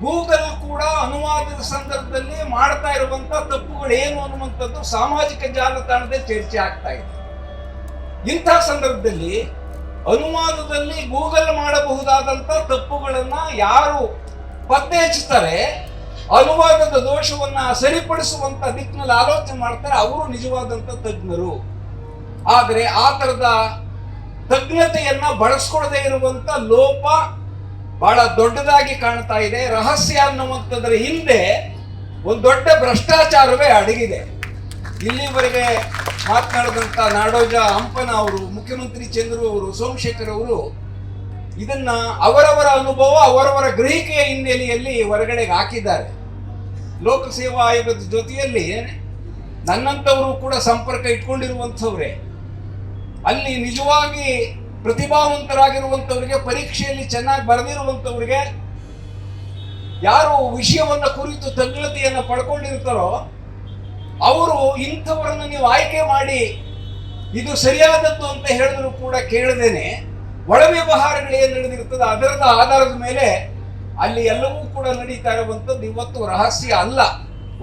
ಗೂಗಲ್ ಕೂಡ ಅನುವಾದದ ಸಂದರ್ಭದಲ್ಲಿ ಮಾಡ್ತಾ ಇರುವಂತ ತಪ್ಪುಗಳು ಏನು ಅನ್ನುವಂಥದ್ದು ಸಾಮಾಜಿಕ ಜಾಲತಾಣದಲ್ಲಿ ಚರ್ಚೆ ಆಗ್ತಾ ಇದೆ. ಇಂತಹ ಸಂದರ್ಭದಲ್ಲಿ ಅನುವಾದದಲ್ಲಿ ಗೂಗಲ್ ಮಾಡಬಹುದಾದಂತ ತಪ್ಪುಗಳನ್ನ ಯಾರು ಪತ್ತೆ ಹಚ್ಚುತ್ತಾರೆ, ಅನುವಾದದ ದೋಷವನ್ನ ಸರಿಪಡಿಸುವಂತ ದಿಕ್ಕಿನಲ್ಲಿ ಆಲೋಚನೆ ಮಾಡ್ತಾರೆ, ಅವರು ನಿಜವಾದಂತ ತಜ್ಞರು. ಆದರೆ ಆ ತರದ ತಜ್ಞತೆಯನ್ನ ಬಳಸ್ಕೊಳ್ಳದೆ ಇರುವಂತ ಲೋಪ ಬಹಳ ದೊಡ್ಡದಾಗಿ ಕಾಣ್ತಾ ಇದೆ. ರಹಸ್ಯ ಅನ್ನುವಂಥದ್ರ ಹಿಂದೆ ಒಂದು ದೊಡ್ಡ ಭ್ರಷ್ಟಾಚಾರವೇ ಅಡಗಿದೆ. ಇಲ್ಲಿವರೆಗೆ ಮಾತನಾಡಿದಂತ ನಾಡೋಜ ಹಂಪನ ಅವರು, ಮುಖ್ಯಮಂತ್ರಿ ಚಂದ್ರು ಅವರು, ಸೋಮಶೇಖರ್ ಅವರು ಇದನ್ನ ಅವರವರ ಅನುಭವ, ಅವರವರ ಗ್ರಹಿಕೆಯ ಹಿನ್ನೆಲೆಯಲ್ಲಿ ಹೊರಗಡೆಗೆ ಹಾಕಿದ್ದಾರೆ. ಲೋಕಸೇವಾ ಆಯೋಗದ ಜೊತೆಯಲ್ಲಿ ನನ್ನಂತವರು ಕೂಡ ಸಂಪರ್ಕ ಇಟ್ಕೊಂಡಿರುವಂಥವ್ರೆ. ಅಲ್ಲಿ ನಿಜವಾಗಿ ಪ್ರತಿಭಾವಂತರಾಗಿರುವಂಥವ್ರಿಗೆ, ಪರೀಕ್ಷೆಯಲ್ಲಿ ಚೆನ್ನಾಗಿ ಬರೆದಿರುವಂಥವ್ರಿಗೆ, ಯಾರು ವಿಷಯವನ್ನ ಕುರಿತು ತಜ್ಞತೆಯನ್ನ ಪಡ್ಕೊಂಡಿರ್ತಾರೋ ಅವರು ಇಂಥವರನ್ನು ನೀವು ಆಯ್ಕೆ ಮಾಡಿ ಇದು ಸರಿಯಾದದ್ದು ಅಂತ ಹೇಳಿದ್ರು ಕೂಡ ಕೇಳದೇನೆ ಒಳ ವ್ಯವಹಾರಗಳು ಏನು ನಡೆದಿರ್ತದೆ ಅದರದ ಆಧಾರದ ಮೇಲೆ ಅಲ್ಲಿ ಎಲ್ಲವೂ ಕೂಡ ನಡೀತಾ ಇರುವಂಥದ್ದು ಇವತ್ತು ರಹಸ್ಯ ಅಲ್ಲ,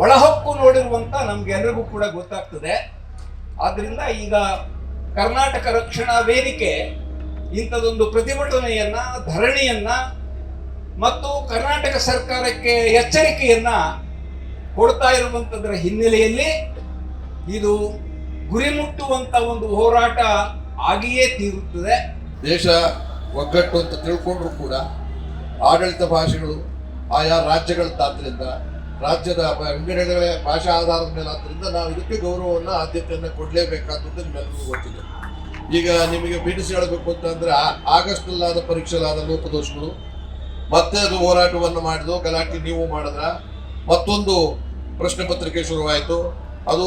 ಒಳಹೊಕ್ಕು ನೋಡಿರುವಂತ ನಮ್ಗೆಲ್ಲರಿಗೂ ಕೂಡ ಗೊತ್ತಾಗ್ತದೆ. ಆದ್ರಿಂದ ಈಗ ಕರ್ನಾಟಕ ರಕ್ಷಣಾ ವೇದಿಕೆ ಇಂಥದೊಂದು ಪ್ರತಿಭಟನೆಯನ್ನ, ಧರಣಿಯನ್ನ ಮತ್ತು ಕರ್ನಾಟಕ ಸರ್ಕಾರಕ್ಕೆ ಎಚ್ಚರಿಕೆಯನ್ನ ಕೊಡ್ತಾ ಇರುವಂತದ್ರ ಹಿನ್ನೆಲೆಯಲ್ಲಿ ಇದು ಗುರಿ ಮುಟ್ಟುವಂತ ಒಂದು ಹೋರಾಟ ಆಗಿಯೇ ತೀರುತ್ತದೆ. ದೇಶ ಒಗ್ಗಟ್ಟು ಅಂತ ತಿಳ್ಕೊಂಡ್ರು ಕೂಡ ಆಡಳಿತ ಭಾಷೆಗಳು ಆಯಾ ರಾಜ್ಯಗಳದ್ದಾದ್ರಿಂದ, ರಾಜ್ಯದ ವಿಂಗಡಣೆಗಳ ಭಾಷಾ ಆಧಾರದ ಮೇಲೆ ಆದ್ದರಿಂದ ನಾವು ಇದಕ್ಕೆ ಗೌರವವನ್ನು, ಆದ್ಯತೆಯನ್ನು ಕೊಡಲೇಬೇಕಾದದ್ದು ನಿಮ್ಮೆಲ್ಲರಿಗೂ ಗೊತ್ತಿದೆ. ಈಗ ನಿಮಗೆ ಬಿಡಿಸಿ ಹೇಳಬೇಕು ಅಂತಂದ್ರೆ, ಆಗಸ್ಟ್ನಲ್ಲಾದ ಪರೀಕ್ಷೆಲಾದ ಲೋಪದೋಷಗಳು ಮತ್ತೆ ಅದು ಹೋರಾಟವನ್ನು ಮಾಡಿದ್ರು, ಗಲಾಟೆ ನೀವು ಮಾಡಿದ್ರ, ಮತ್ತೊಂದು ಪ್ರಶ್ನೆ ಪತ್ರಿಕೆ ಶುರುವಾಯಿತು, ಅದು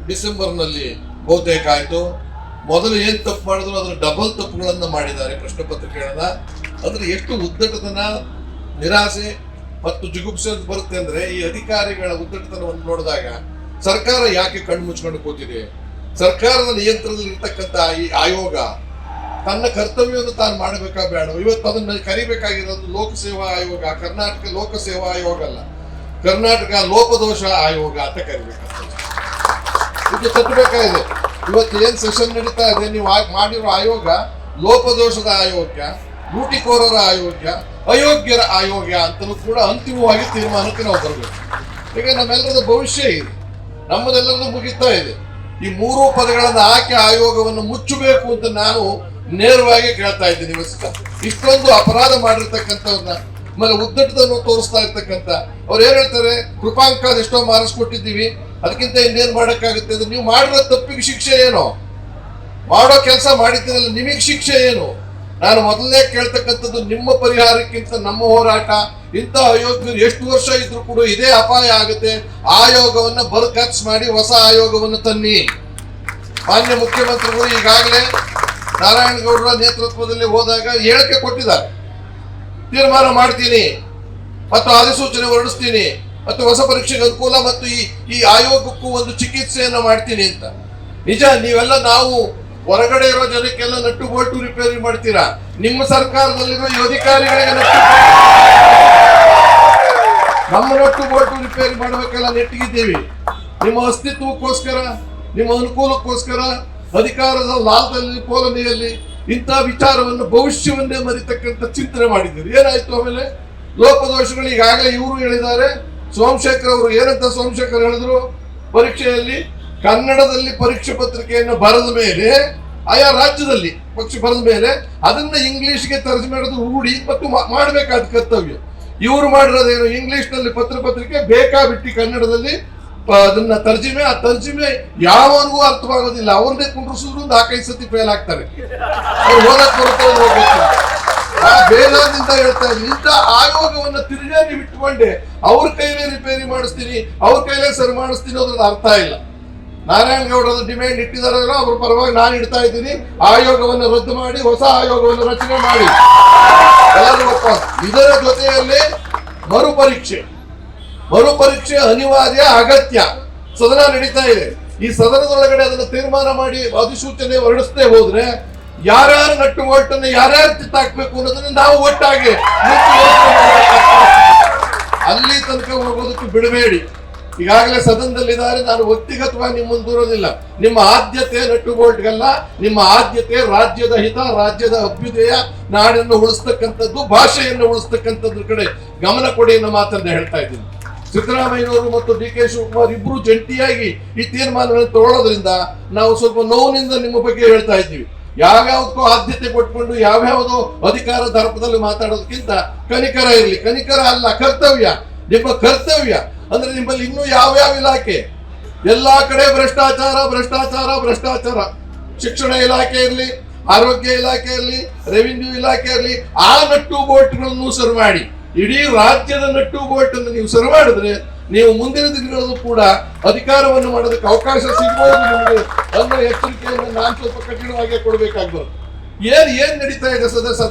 ಡಿಸೆಂಬರ್ನಲ್ಲಿ ಬಹುತೇಕ ಆಯಿತು. ಮೊದಲು ಏನು ತಪ್ಪು ಮಾಡಿದ್ರು ಅದರ ಡಬಲ್ ತಪ್ಪುಗಳನ್ನು ಮಾಡಿದ್ದಾರೆ ಪ್ರಶ್ನೆ ಪತ್ರಿಕೆಗಳನ್ನ. ಅಂದ್ರೆ ಎಷ್ಟು ಉದ್ದಟತನ, ನಿರಾಸೆ ಮತ್ತು ಜುಗುಪ್ಸೆ ಬರುತ್ತೆ ಅಂದ್ರೆ, ಈ ಅಧಿಕಾರಿಗಳ ಉದ್ದಟತನವನ್ನು ನೋಡಿದಾಗ ಸರ್ಕಾರ ಯಾಕೆ ಕಣ್ಣು ಮುಚ್ಕೊಂಡು ಕೂತಿದೆ? ಸರ್ಕಾರದ ನಿಯಂತ್ರಣದಲ್ಲಿ ಇರ್ತಕ್ಕಂಥ ಈ ಆಯೋಗ ತನ್ನ ಕರ್ತವ್ಯವನ್ನು ತಾನು ಮಾಡಬೇಕಾ ಬೇಡ? ಇವತ್ತು ಅದನ್ನ ಕರಿಬೇಕಾಗಿರೋದು ಲೋಕಸೇವಾ ಆಯೋಗ, ಕರ್ನಾಟಕ ಲೋಕಸೇವಾ ಆಯೋಗ ಅಲ್ಲ, ಕರ್ನಾಟಕ ಲೋಪದೋಷ ಆಯೋಗ ಅಂತ ಕರಿಬೇಕಾಗ್ತದೆ. ಇದು ತಟ್ಟಬೇಕಾಗಿದೆ. ಇವತ್ತು ಏನ್ ಸೆಷನ್ ನಡೀತಾ ಇದೆ, ನೀವು ಮಾಡಿರೋ ಆಯೋಗ ಲೋಪದೋಷದ ಆಯೋಗ್ಯ, ಲೂಟಿಕೋರರ ಆಯೋಗ್ಯ, ಅಯೋಗ್ಯರ ಆಯೋಗ್ಯ ಅಂತಲೂ ಕೂಡ ಅಂತಿಮವಾಗಿ ತೀರ್ಮಾನಕ್ಕೆ ನಾವು ಬರಬೇಕು. ಈಗ ನಮ್ಮೆಲ್ಲರದ ಭವಿಷ್ಯ ಇದೆ, ನಮ್ಮದೆಲ್ಲರದು ಮುಗಿತಾ ಇದೆ. ಈ 3 ಪದಗಳನ್ನು ಆಯ್ಕೆ ಆಯೋಗವನ್ನು ಮುಚ್ಚಬೇಕು ಅಂತ ನಾನು ನೇರವಾಗಿ ಕೇಳ್ತಾ ಇದ್ದೀನಿ. ಇಷ್ಟೊಂದು ಅಪರಾಧ ಮಾಡಿರ್ತಕ್ಕಂಥವ್ರನ್ನ, ಆಮೇಲೆ ಉದ್ದಟತನ ತೋರಿಸ್ತಾ ಇರ್ತಕ್ಕಂಥ ಅವ್ರು ಏನ್ ಹೇಳ್ತಾರೆ, ಕೃಪಾಂಕ ಎಷ್ಟೋ ಮಾರಿಸ್ಕೊಟ್ಟಿದ್ದೀವಿ, ಅದಕ್ಕಿಂತ ಇನ್ನೇನ್ ಮಾಡಕ್ಕಾಗುತ್ತೆ ಅಂದ್ರೆ, ನೀವು ಮಾಡಿರೋ ತಪ್ಪಿಗೆ ಶಿಕ್ಷೆ ಏನು? ಮಾಡೋ ಕೆಲಸ ಮಾಡಿದ್ದೀರಲ್ಲ, ನಿಮಗೆ ಶಿಕ್ಷೆ ಏನು? ನಾನು ಮೊದಲನೇ ಕೇಳ್ತಕ್ಕಂಥದ್ದು, ನಿಮ್ಮ ಪರಿಹಾರಕ್ಕಿಂತ ನಮ್ಮ ಹೋರಾಟ. ಇಂಥ ಅಯೋಗ್ಯರು ಎಷ್ಟು ವರ್ಷ ಇದ್ರು ಕೂಡ ಇದೇ ಅಪಾಯ ಆಗುತ್ತೆ. ಆಯೋಗವನ್ನ ಬರ್ಖರ್ಚು ಮಾಡಿ ಹೊಸ ಆಯೋಗವನ್ನು ತನ್ನಿ. ಮಾನ್ಯ ಮುಖ್ಯಮಂತ್ರಿಗಳು ಈಗಾಗಲೇ ನಾರಾಯಣಗೌಡರ ನೇತೃತ್ವದಲ್ಲಿ ಹೋದಾಗ ಹೇಳಿಕೆ ಕೊಟ್ಟಿದ್ದಾರೆ, ತೀರ್ಮಾನ ಮಾಡ್ತೀನಿ ಮತ್ತು ಅಧಿಸೂಚನೆ ಹೊರಡಿಸ್ತೀನಿ ಮತ್ತು ಹೊಸ ಪರೀಕ್ಷೆಗೆ ಅನುಕೂಲ ಮತ್ತು ಈ ಆಯೋಗಕ್ಕೂ ಒಂದು ಚಿಕಿತ್ಸೆಯನ್ನು ಮಾಡ್ತೀನಿ ಅಂತ. ನಿಜ, ನೀವೆಲ್ಲ ನಾವು ಹೊರಗಡೆ ಇರೋ ಜನಕ್ಕೆಲ್ಲ ನಟ್ಟು ಬೋಲ್ಟು ರಿಪೇರಿ ಮಾಡ್ತೀರಾ, ನಿಮ್ಮ ಸರ್ಕಾರದಲ್ಲಿರೋ ಈ ಅಧಿಕಾರಿಗಳಿಗೆ ನಮ್ಮ ನಟ್ಟು ಬೋಲ್ಟು ರಿಪೇರಿ ಮಾಡಬೇಕೆಲ್ಲ ನೆಟ್ಟಿಗಿದ್ದೀವಿ. ನಿಮ್ಮ ಅಸ್ತಿತ್ವಕ್ಕೋಸ್ಕರ, ನಿಮ್ಮ ಅನುಕೂಲಕ್ಕೋಸ್ಕರ ಅಧಿಕಾರದ ಲಾಭದಲ್ಲಿ ಪೋಲನೆಯಲ್ಲಿ ಇಂಥ ವಿಚಾರವನ್ನು, ಭವಿಷ್ಯವನ್ನೇ ಮರಿತಕ್ಕಂಥ ಚಿಂತನೆ ಮಾಡಿದ್ದೀರಿ. ಏನಾಯ್ತು ಆಮೇಲೆ? ಲೋಪದೋಷಗಳು ಈಗಾಗಲೇ ಇವರು ಹೇಳಿದ್ದಾರೆ. ಸೋಮಶೇಖರ್ ಅವರು ಏನಂತ ಸೋಮಶೇಖರ್ ಹೇಳಿದ್ರು, ಪರೀಕ್ಷೆಯಲ್ಲಿ ಕನ್ನಡದಲ್ಲಿ ಪರೀಕ್ಷೆ ಪತ್ರಿಕೆಯನ್ನು ಬರೆದ ಮೇಲೆ, ಆಯಾ ರಾಜ್ಯದಲ್ಲಿ ಪಕ್ಷ ಬರೆದ ಮೇಲೆ ಅದನ್ನ ಇಂಗ್ಲಿಷ್ಗೆ ತರ್ಜಮೆ ಮಾಡೋದು ರೂಢಿ ಮತ್ತು ಮಾಡಬೇಕಾದ ಕರ್ತವ್ಯ. ಇವರು ಮಾಡಿರೋದೇನು, ಇಂಗ್ಲಿಷ್ ನಲ್ಲಿ ಪತ್ರಿಕೆ ಬೇಕಾಬಿಟ್ಟಿ ಕನ್ನಡದಲ್ಲಿ ಅದನ್ನ ತರ್ಜಿಮೆ, ಆ ತರ್ಜಿಮೆ ಯಾವನಿಗೂ ಅರ್ಥವಾಗೋದಿಲ್ಲ. ಅವ್ರನ್ನೇ ಕುಂಡ್ರಿಸಿದ್ರು 4-5 ಸತಿ ಫೇಲ್ ಆಗ್ತಾರೆ. ಅವ್ರು ಓದಕ್ ಬರುತ್ತೆ ಬೇಜಾರದಿಂದ ಹೇಳ್ತಾ ಇದ್ದೀನಿ. ಇಂಥ ಆಯೋಗವನ್ನ ತಿರುಗೇ ನೀವು ಇಟ್ಕೊಂಡೆ ಅವ್ರ ಕೈಲೇ ರಿಪೇರಿ ಮಾಡಿಸ್ತೀನಿ, ಅವ್ರ ಕೈಲೇ ಸರಿ ಮಾಡಿಸ್ತೀನಿ ಅನ್ನೋದ್ರಲ್ಲಿ ಅರ್ಥ ಇಲ್ಲ. ನಾರಾಯಣಗೌಡರ ಡಿಮ್ಯಾಂಡ್ ಇಟ್ಟಿದಾರಲ್ಲ, ಅವ್ರ ಪರವಾಗಿ ನಾನು ಇಡ್ತಾ ಇದ್ದೀನಿ, ಆಯೋಗವನ್ನು ರದ್ದು ಮಾಡಿ ಹೊಸ ಆಯೋಗವನ್ನು ರಚನೆ ಮಾಡಿ ಎಲ್ಲರೂ ಒಪ್ಪ. ಇದರ ಜೊತೆಯಲ್ಲಿ ಮರುಪರೀಕ್ಷೆ ಅನಿವಾರ್ಯ, ಅಗತ್ಯ. ಸದನ ನಡೀತಾ ಇದೆ. ಈ ಸದನದೊಳಗಡೆ ಅದನ್ನು ತೀರ್ಮಾನ ಮಾಡಿ ಅಧಿಸೂಚನೆ ಹೊರಡಿಸದೆ ಹೋದ್ರೆ ಯಾರ್ಯಾರು ನಟ್ಟು ಒಟ್ಟನ್ನು ಯಾರ್ಯಾರು ಕಿತ್ತಾಕ್ಬೇಕು ಅನ್ನೋದನ್ನ ನಾವು ಒಟ್ಟಾಗಿ ಅಲ್ಲಿ ತನಕ ಹೋಗೋದಕ್ಕೆ ಬಿಡಬೇಡಿ. ಈಗಾಗಲೇ ಸದನದಲ್ಲಿದ್ದಾರೆ, ನಾನು ವ್ಯಕ್ತಿಗತವಾಗಿ ನಿಮ್ಮನ್ನು ದೂರೋದಿಲ್ಲ. ನಿಮ್ಮ ಆದ್ಯತೆ ನಟ್ಟು ಬೋಲ್ಟ್ಗಲ್ಲ, ನಿಮ್ಮ ಆದ್ಯತೆ ರಾಜ್ಯದ ಹಿತ, ರಾಜ್ಯದ ಅಭ್ಯುದಯ, ನಾಡನ್ನು ಉಳಿಸ್ತಕ್ಕಂಥದ್ದು, ಭಾಷೆಯನ್ನು ಉಳಿಸ್ತಕ್ಕಂಥದ್ರ ಕಡೆ ಗಮನ ಕೊಡಿ ಅನ್ನೋ ಮಾತನ್ನ ಹೇಳ್ತಾ ಇದ್ದೀನಿ. ಸಿದ್ದರಾಮಯ್ಯನವರು ಮತ್ತು ಡಿ ಕೆ ಶಿವಕುಮಾರ್ ಇಬ್ರು ಜಂಟಿಯಾಗಿ ಈ ತೀರ್ಮಾನಗಳನ್ನು ತಗೊಳ್ಳೋದ್ರಿಂದ ನಾವು ಸ್ವಲ್ಪ ನೋವಿನಿಂದ ನಿಮ್ಮ ಬಗ್ಗೆ ಹೇಳ್ತಾ ಇದ್ದೀವಿ. ಯಾವ್ಯಾವ್ದಕ್ಕೂ ಆದ್ಯತೆ ಕೊಟ್ಕೊಂಡು ಯಾವ್ಯಾವುದೋ ಅಧಿಕಾರ ದರ್ಪದಲ್ಲಿ ಮಾತಾಡೋದಕ್ಕಿಂತ ಕನಿಕರ ಇರಲಿ. ಕನಿಕರ ಅಲ್ಲ, ಕರ್ತವ್ಯ. ನಿಮ್ಮ ಕರ್ತವ್ಯ ಅಂದ್ರೆ ನಿಮ್ಮಲ್ಲಿ ಇನ್ನೂ ಯಾವ್ಯಾವ ಇಲಾಖೆ, ಎಲ್ಲಾ ಕಡೆ ಭ್ರಷ್ಟಾಚಾರ. ಶಿಕ್ಷಣ ಇಲಾಖೆ ಇರಲಿ, ಆರೋಗ್ಯ ಇಲಾಖೆ ಇರಲಿ, ರೆವಿನ್ಯೂ ಇಲಾಖೆ ಇರಲಿ, ಆ ನಟ್ಟು ಬೋಟ್ಗಳನ್ನು ಸರಿ ಮಾಡಿ. ಇಡೀ ರಾಜ್ಯದ ನಟ್ಟು ಬೋಟ್ ಅನ್ನು ನೀವು ಸರಿ ಮಾಡಿದ್ರೆ ನೀವು ಮುಂದಿನ ದಿನಗಳಲ್ಲೂ ಕೂಡ ಅಧಿಕಾರವನ್ನು ಮಾಡೋದಕ್ಕೆ ಅವಕಾಶ ಸಿಗಬಹುದು ನಿಮಗೆ ಅನ್ನೋ ಎಚ್ಚರಿಕೆಯನ್ನು ನಾನು ಸ್ವಲ್ಪ ಕಠಿಣವಾಗಿ ಕೊಡಬೇಕಾಗ್ಬೋದು. ಏನ್ ನಡೀತಾ ಇದೆ ಸದಸ್ಯ?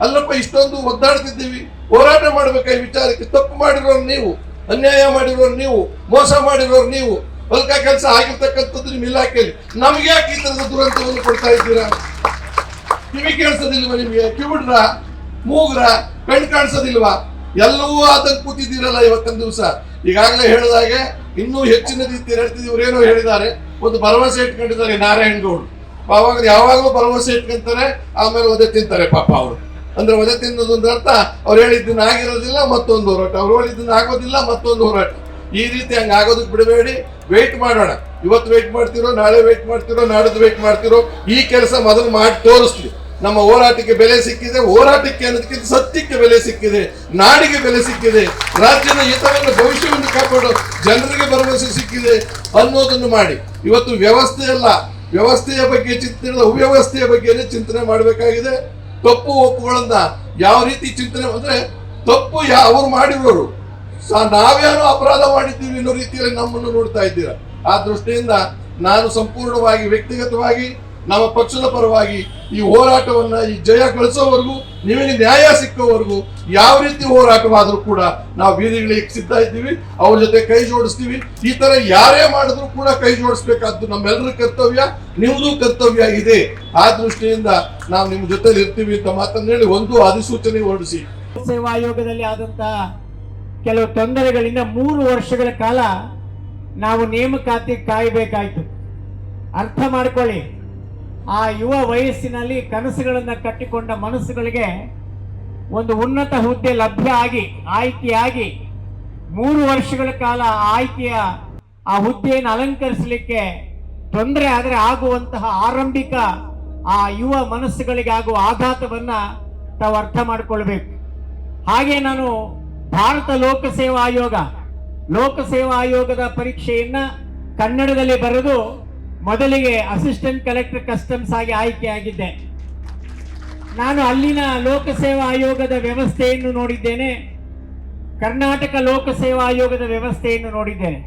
ಅಲ್ಲಪ್ಪ, ಇಷ್ಟೊಂದು ಒದ್ದಾಡ್ತಿದ್ದೀವಿ, ಹೋರಾಟ ಮಾಡ್ಬೇಕಾ ಈ ವಿಚಾರಕ್ಕೆ? ತಪ್ಪು ಮಾಡಿರೋರು ನೀವು, ಅನ್ಯಾಯ ಮಾಡಿರೋರು ನೀವು, ಮೋಸ ಮಾಡಿರೋರು ನೀವು, ಹೊಲ್ಕ ಕೆಲಸ ಆಗಿರ್ತಕ್ಕಂಥದ್ದು ನಿಮ್ಮ ಇಲಾಖೆಯಲ್ಲಿ. ನಮ್ಗೆ ಯಾಕೆ ಈ ತರದ ದುರಂತವನ್ನು ಕೊಡ್ತಾ ಇದ್ದೀರಾ? ಕಿವಿ ಕೇಳಿಸೋದಿಲ್ವಾ ನಿಮ್ಗೆ? ಕಿವಿಡ್ರ, ಮೂಗ್ರ, ಕಣ್ ಕಾಣಿಸೋದಿಲ್ವಾ? ಎಲ್ಲವೂ ಅದನ್ನು ಕೂತಿದ್ದೀರಲ್ಲ ಇವತ್ತಿನ ದಿವಸ. ಈಗಾಗಲೇ ಹೇಳಿದಾಗೆ ಇನ್ನೂ ಹೆಚ್ಚಿನ ರೀತಿ ಹೇಳ್ತಿದ್ದೀವಿ. ಇವರೇನೋ ಹೇಳಿದ್ದಾರೆ, ಒಂದು ಭರವಸೆ ಇಟ್ಕೊಂಡಿದ್ದಾರೆ ನಾರಾಯಣಗೌಡರು. ಅವಾಗ ಯಾವಾಗಲೂ ಭರವಸೆ ಇಟ್ಕೊಂತಾರೆ, ಆಮೇಲೆ ಒದೆ ತಿಂತಾರೆ ಪಾಪ ಅವರು. ಅಂದ್ರೆ ಒದೆ ತಿನ್ನೋದು ಒಂದು ಅರ್ಥ, ಅವ್ರು ಹೇಳಿದ್ದನ್ನ ಆಗಿರೋದಿಲ್ಲ, ಮತ್ತೊಂದು ಹೋರಾಟ, ಅವ್ರು ಹೇಳಿದ್ದನ್ನ ಆಗೋದಿಲ್ಲ, ಮತ್ತೊಂದು ಹೋರಾಟ. ಈ ರೀತಿ ಹಂಗೆ ಆಗೋದಕ್ಕೆ ಬಿಡಬೇಡಿ. ವೇಟ್ ಮಾಡೋಣ. ಇವತ್ತು ವೇಟ್ ಮಾಡ್ತಿರೋ, ನಾಳೆ ವೇಟ್ ಮಾಡ್ತಿರೋ, ನಾಡಿದ್ದು ವೇಟ್ ಮಾಡ್ತಿರೋ, ಈ ಕೆಲಸ ಮೊದಲು ಮಾಡಿ ತೋರಿಸ್ತೀವಿ. ನಮ್ಮ ಹೋರಾಟಕ್ಕೆ ಬೆಲೆ ಸಿಕ್ಕಿದೆ. ಹೋರಾಟಕ್ಕೆ ಅನ್ನೋದಕ್ಕಿಂತ ಸತ್ಯಕ್ಕೆ ಬೆಲೆ ಸಿಕ್ಕಿದೆ, ನಾಡಿಗೆ ಬೆಲೆ ಸಿಕ್ಕಿದೆ, ರಾಜ್ಯದ ಹಿತವನ್ನು, ಭವಿಷ್ಯವನ್ನು ಕಾಪಾಡೋ ಜನರಿಗೆ ಭರವಸೆ ಸಿಕ್ಕಿದೆ ಅನ್ನೋದನ್ನು ಮಾಡಿ. ಇವತ್ತು ವ್ಯವಸ್ಥೆ ಅಲ್ಲ, ವ್ಯವಸ್ಥೆಯ ಬಗ್ಗೆ ಚಿಂತನೆ, ಅವ್ಯವಸ್ಥೆಯ ಬಗ್ಗೆ ಚಿಂತನೆ ಮಾಡಬೇಕಾಗಿದೆ. ತಪ್ಪು ಒಪ್ಪುಗಳನ್ನ ಯಾವ ರೀತಿ ಚಿಂತನೆ ಅಂದ್ರೆ, ತಪ್ಪು ಅವರು ಮಾಡಿರೋರು, ನಾವ್ಯಾರು ಅಪರಾಧ ಮಾಡಿದ್ದೀವಿ ಅನ್ನೋ ರೀತಿಯಲ್ಲಿ ನಮ್ಮನ್ನು ನೋಡ್ತಾ ಇದ್ದೀರಾ. ಆ ದೃಷ್ಟಿಯಿಂದ ನಾನು ಸಂಪೂರ್ಣವಾಗಿ ವ್ಯಕ್ತಿಗತವಾಗಿ ನಮ್ಮ ಪಕ್ಷದ ಪರವಾಗಿ ಈ ಹೋರಾಟವನ್ನ, ಈ ಜಯ ಗಳಿಸೋವರೆಗೂ, ನಿಮಗೆ ನ್ಯಾಯ ಸಿಕ್ಕೋವರೆಗೂ ಯಾವ ರೀತಿ ಹೋರಾಟವಾದರೂ ಕೂಡ ನಾವು ಬೀದಿಗಳಿಗೆ ಸಿದ್ಧ ಇದ್ದೀವಿ. ಅವ್ರ ಜೊತೆ ಕೈ ಜೋಡಿಸ್ತೀವಿ. ಈ ತರ ಯಾರೇ ಮಾಡಿದ್ರು ಕೂಡ ಕೈ ಜೋಡಿಸ್ಬೇಕಾದ್ದು ನಮ್ಮೆಲ್ಲರ ಕರ್ತವ್ಯ, ನಿಮ್ದು ಕರ್ತವ್ಯ ಇದೆ. ಆ ದೃಷ್ಟಿಯಿಂದ ನಾವು ನಿಮ್ಮ ಜೊತೆಲಿ ಇರ್ತೀವಿ ಅಂತ ಮಾತನ್ನ ಹೇಳಿ ಒಂದು ಅಧಿಸೂಚನೆ ಹೊರಡಿಸಿ. ಸೇವಾ ಆಯೋಗದಲ್ಲಿ ಆದಂತಹ ಕೆಲವು ತೊಂದರೆಗಳಿಂದ 3 ವರ್ಷಗಳ ಕಾಲ ನಾವು ನೇಮಕಾತಿ ಕಾಯಬೇಕಾಯ್ತು. ಅರ್ಥ ಮಾಡ್ಕೊಳ್ಳಿ, ಆ ಯುವ ವಯಸ್ಸಿನಲ್ಲಿ ಕನಸುಗಳನ್ನು ಕಟ್ಟಿಕೊಂಡ ಮನಸ್ಸುಗಳಿಗೆ ಒಂದು ಉನ್ನತ ಹುದ್ದೆ ಲಭ್ಯ ಆಗಿ, ಆಯ್ಕೆಯಾಗಿ 3 ವರ್ಷಗಳ ಕಾಲ ಆ ಹುದ್ದೆಯನ್ನು ಅಲಂಕರಿಸಲಿಕ್ಕೆ ತೊಂದರೆ ಆದರೆ ಆಗುವಂತಹ ಆರಂಭಿಕ ಆ ಯುವ ಮನಸ್ಸುಗಳಿಗೆ ಆಗುವ ಆಘಾತವನ್ನ ತಾವು ಅರ್ಥ ಮಾಡಿಕೊಳ್ಬೇಕು. ಹಾಗೆ ನಾನು ಭಾರತ ಲೋಕಸೇವಾ ಆಯೋಗದ ಪರೀಕ್ಷೆಯನ್ನ ಕನ್ನಡದಲ್ಲಿ ಬರೆದು ಮೊದಲಿಗೆ ಅಸಿಸ್ಟೆಂಟ್ ಕಲೆಕ್ಟರ್ ಕಸ್ಟಮ್ಸ್ ಆಗಿ ಆಯ್ಕೆಯಾಗಿದ್ದೆ. ನಾನು ಅಲ್ಲಿನ ಲೋಕಸೇವಾ ಆಯೋಗದ ವ್ಯವಸ್ಥೆಯನ್ನು ನೋಡಿದ್ದೇನೆ, ಕರ್ನಾಟಕ ಲೋಕಸೇವಾ ಆಯೋಗದ ವ್ಯವಸ್ಥೆಯನ್ನು ನೋಡಿದ್ದೇನೆ.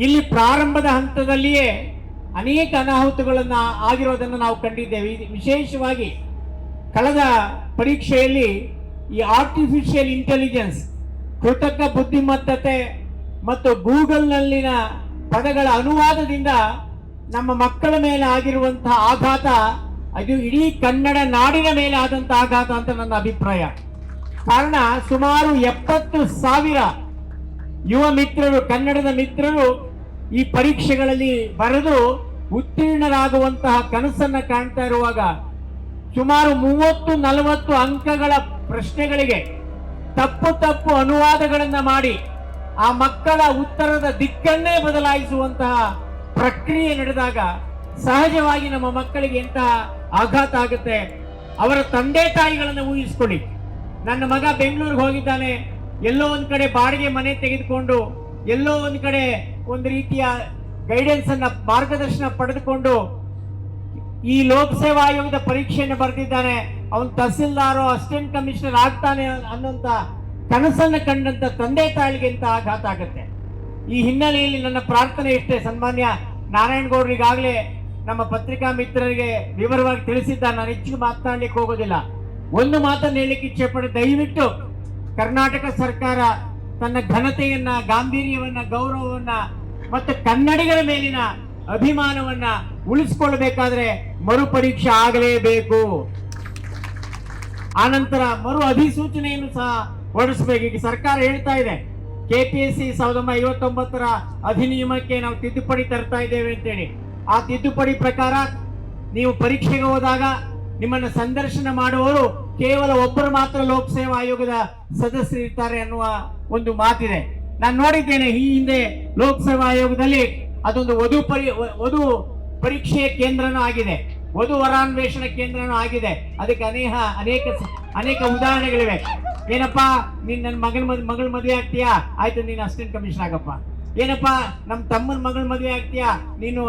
ಇಲ್ಲಿ ಪ್ರಾರಂಭದ ಹಂತದಲ್ಲಿಯೇ ಅನೇಕ ಅನಾಹುತಗಳನ್ನು ಆಗಿರೋದನ್ನು ನಾವು ಕಂಡಿದ್ದೇವೆ. ವಿಶೇಷವಾಗಿ ಕಳೆದ ಪರೀಕ್ಷೆಯಲ್ಲಿ ಈ ಆರ್ಟಿಫಿಷಿಯಲ್ ಇಂಟೆಲಿಜೆನ್ಸ್, ಕೃತಕ ಬುದ್ಧಿಮತ್ತತೆ ಮತ್ತು ಗೂಗಲ್ನಲ್ಲಿನ ಪದಗಳ ಅನುವಾದದಿಂದ ನಮ್ಮ ಮಕ್ಕಳ ಮೇಲೆ ಆಗಿರುವಂತಹ ಆಘಾತ ಅದು ಇಡೀ ಕನ್ನಡ ನಾಡಿನ ಮೇಲೆ ಆದಂತಹ ಆಘಾತ ಅಂತ ನನ್ನ ಅಭಿಪ್ರಾಯ. ಕಾರಣ ಸುಮಾರು 70,000 ಯುವ ಮಿತ್ರರು, ಕನ್ನಡದ ಮಿತ್ರರು ಈ ಪರೀಕ್ಷೆಗಳಲ್ಲಿ ಬರೆದು ಉತ್ತೀರ್ಣರಾಗುವಂತಹ ಕನಸನ್ನ ಕಾಣ್ತಾ ಇರುವಾಗ ಸುಮಾರು 30-40 ಅಂಕಗಳ ಪ್ರಶ್ನೆಗಳಿಗೆ ತಪ್ಪು ಅನುವಾದಗಳನ್ನ ಮಾಡಿ ಆ ಮಕ್ಕಳ ಉತ್ತರದ ದಿಕ್ಕನ್ನೇ ಬದಲಾಯಿಸುವಂತಹ ಪ್ರಕ್ರಿಯೆ ನಡೆದಾಗ ಸಹಜವಾಗಿ ನಮ್ಮ ಮಕ್ಕಳಿಗೆ ಎಂತಹ ಆಘಾತ ಆಗುತ್ತೆ. ಅವರ ತಂದೆ ತಾಯಿಗಳನ್ನು ಊಹಿಸ್ಕೊಳ್ಳಿ. ನನ್ನ ಮಗ ಬೆಂಗಳೂರಿಗೆ ಹೋಗಿದ್ದಾನೆ, ಎಲ್ಲೋ ಒಂದ್ ಕಡೆ ಬಾಡಿಗೆ ಮನೆ ತೆಗೆದುಕೊಂಡು ಎಲ್ಲೋ ಒಂದ್ ಕಡೆ ಒಂದು ರೀತಿಯ ಗೈಡೆನ್ಸ್ ಅನ್ನ, ಮಾರ್ಗದರ್ಶನ ಪಡೆದುಕೊಂಡು ಈ ಲೋಕಸೇವಾ ಆಯೋಗದ ಪರೀಕ್ಷೆಯನ್ನು ಬರೆದಿದ್ದಾನೆ, ಅವನು ತಹಸೀಲ್ದಾರೋ ಅಸಿಸ್ಟೆಂಟ್ ಕಮಿಷನರ್ ಆಗ್ತಾನೆ ಅನ್ನೋಂತ ಕನಸನ್ನು ಕಂಡಂತ ತಂದೆ ತಾಯಿಗೆ ಎಂತ ಆಘಾತ ಆಗುತ್ತೆ. ಈ ಹಿನ್ನೆಲೆಯಲ್ಲಿ ನನ್ನ ಪ್ರಾರ್ಥನೆ ಇಷ್ಟೇ. ಸನ್ಮಾನ್ಯ ನಾರಾಯಣಗೌಡರು ಈಗಾಗಲೇ ನಮ್ಮ ಪತ್ರಿಕಾ ಮಿತ್ರರಿಗೆ ವಿವರವಾಗಿ ತಿಳಿಸಿದ್ದಾರೆ, ನಾನು ಹೆಚ್ಚಿಗೆ ಮಾತನಾಡ್ಲಿಕ್ಕೆ ಹೋಗೋದಿಲ್ಲ. ಒಂದು ಮಾತನ್ನು ಹೇಳಲಿಕ್ಕೆ ಇಚ್ಛೆ ಪಡೆ, ದಯವಿಟ್ಟು ಕರ್ನಾಟಕ ಸರ್ಕಾರ ತನ್ನ ಘನತೆಯನ್ನ, ಗಾಂಭೀರ್ಯವನ್ನ, ಗೌರವವನ್ನ ಮತ್ತು ಕನ್ನಡಿಗರ ಮೇಲಿನ ಅಭಿಮಾನವನ್ನ ಉಳಿಸಿಕೊಳ್ಬೇಕಾದ್ರೆ ಮರುಪರೀಕ್ಷೆ ಆಗಲೇಬೇಕು. ಆನಂತರ ಮರು ಅಧಿಸೂಚನೆಯನ್ನು ಸಹ ಹೊರಡಿಸಬೇಕು. ಈಗ ಸರ್ಕಾರ ಹೇಳ್ತಾ ಇದೆ KPSC 1959 ಅಧಿನಿಯಮಕ್ಕೆ ನಾವು ತಿದ್ದುಪಡಿ ತರ್ತಾ ಇದ್ದೇವೆ ಅಂತೇಳಿ. ಆ ತಿದ್ದುಪಡಿ ಪ್ರಕಾರ ನೀವು ಪರೀಕ್ಷೆಗೆ ಹೋದಾಗ ನಿಮ್ಮನ್ನು ಸಂದರ್ಶನ ಮಾಡುವವರು ಕೇವಲ ಒಬ್ಬರು ಮಾತ್ರ ಲೋಕಸೇವಾ ಆಯೋಗದ ಸದಸ್ಯರು ಇರ್ತಾರೆ ಅನ್ನುವ ಒಂದು ಮಾತಿದೆ. ನಾನು ನೋಡಿದ್ದೇನೆ ಈ ಹಿಂದೆ ಲೋಕಸೇವಾ ಆಯೋಗದಲ್ಲಿ ಅದೊಂದು ವಧು ಪರೀಕ್ಷೆಯ ಕೇಂದ್ರನೂ ಆಗಿದೆ, ವಧು ವರಾನ್ವೇಷಣ ಕೇಂದ್ರನೂ ಆಗಿದೆ. ಅದಕ್ಕೆ ಅನೇಕ ಉದಾಹರಣೆಗಳಿವೆ. ಏನಪ್ಪಾ, ನೀನ್ ನನ್ನ ಮಗಳ ಮದುವೆ ಆಗ್ತೀಯಾ, ಆಯ್ತು ನೀನು ಅಸಿಸ್ಟೆಂಟ್ ಕಮಿಷನರ್ ಆಗಪ್ಪ. ಏನಪ್ಪಾ, ನಮ್ಮ ತಮ್ಮನ ಮಗಳ ಮದುವೆ ಆಗ್ತೀಯಾ, ನೀನು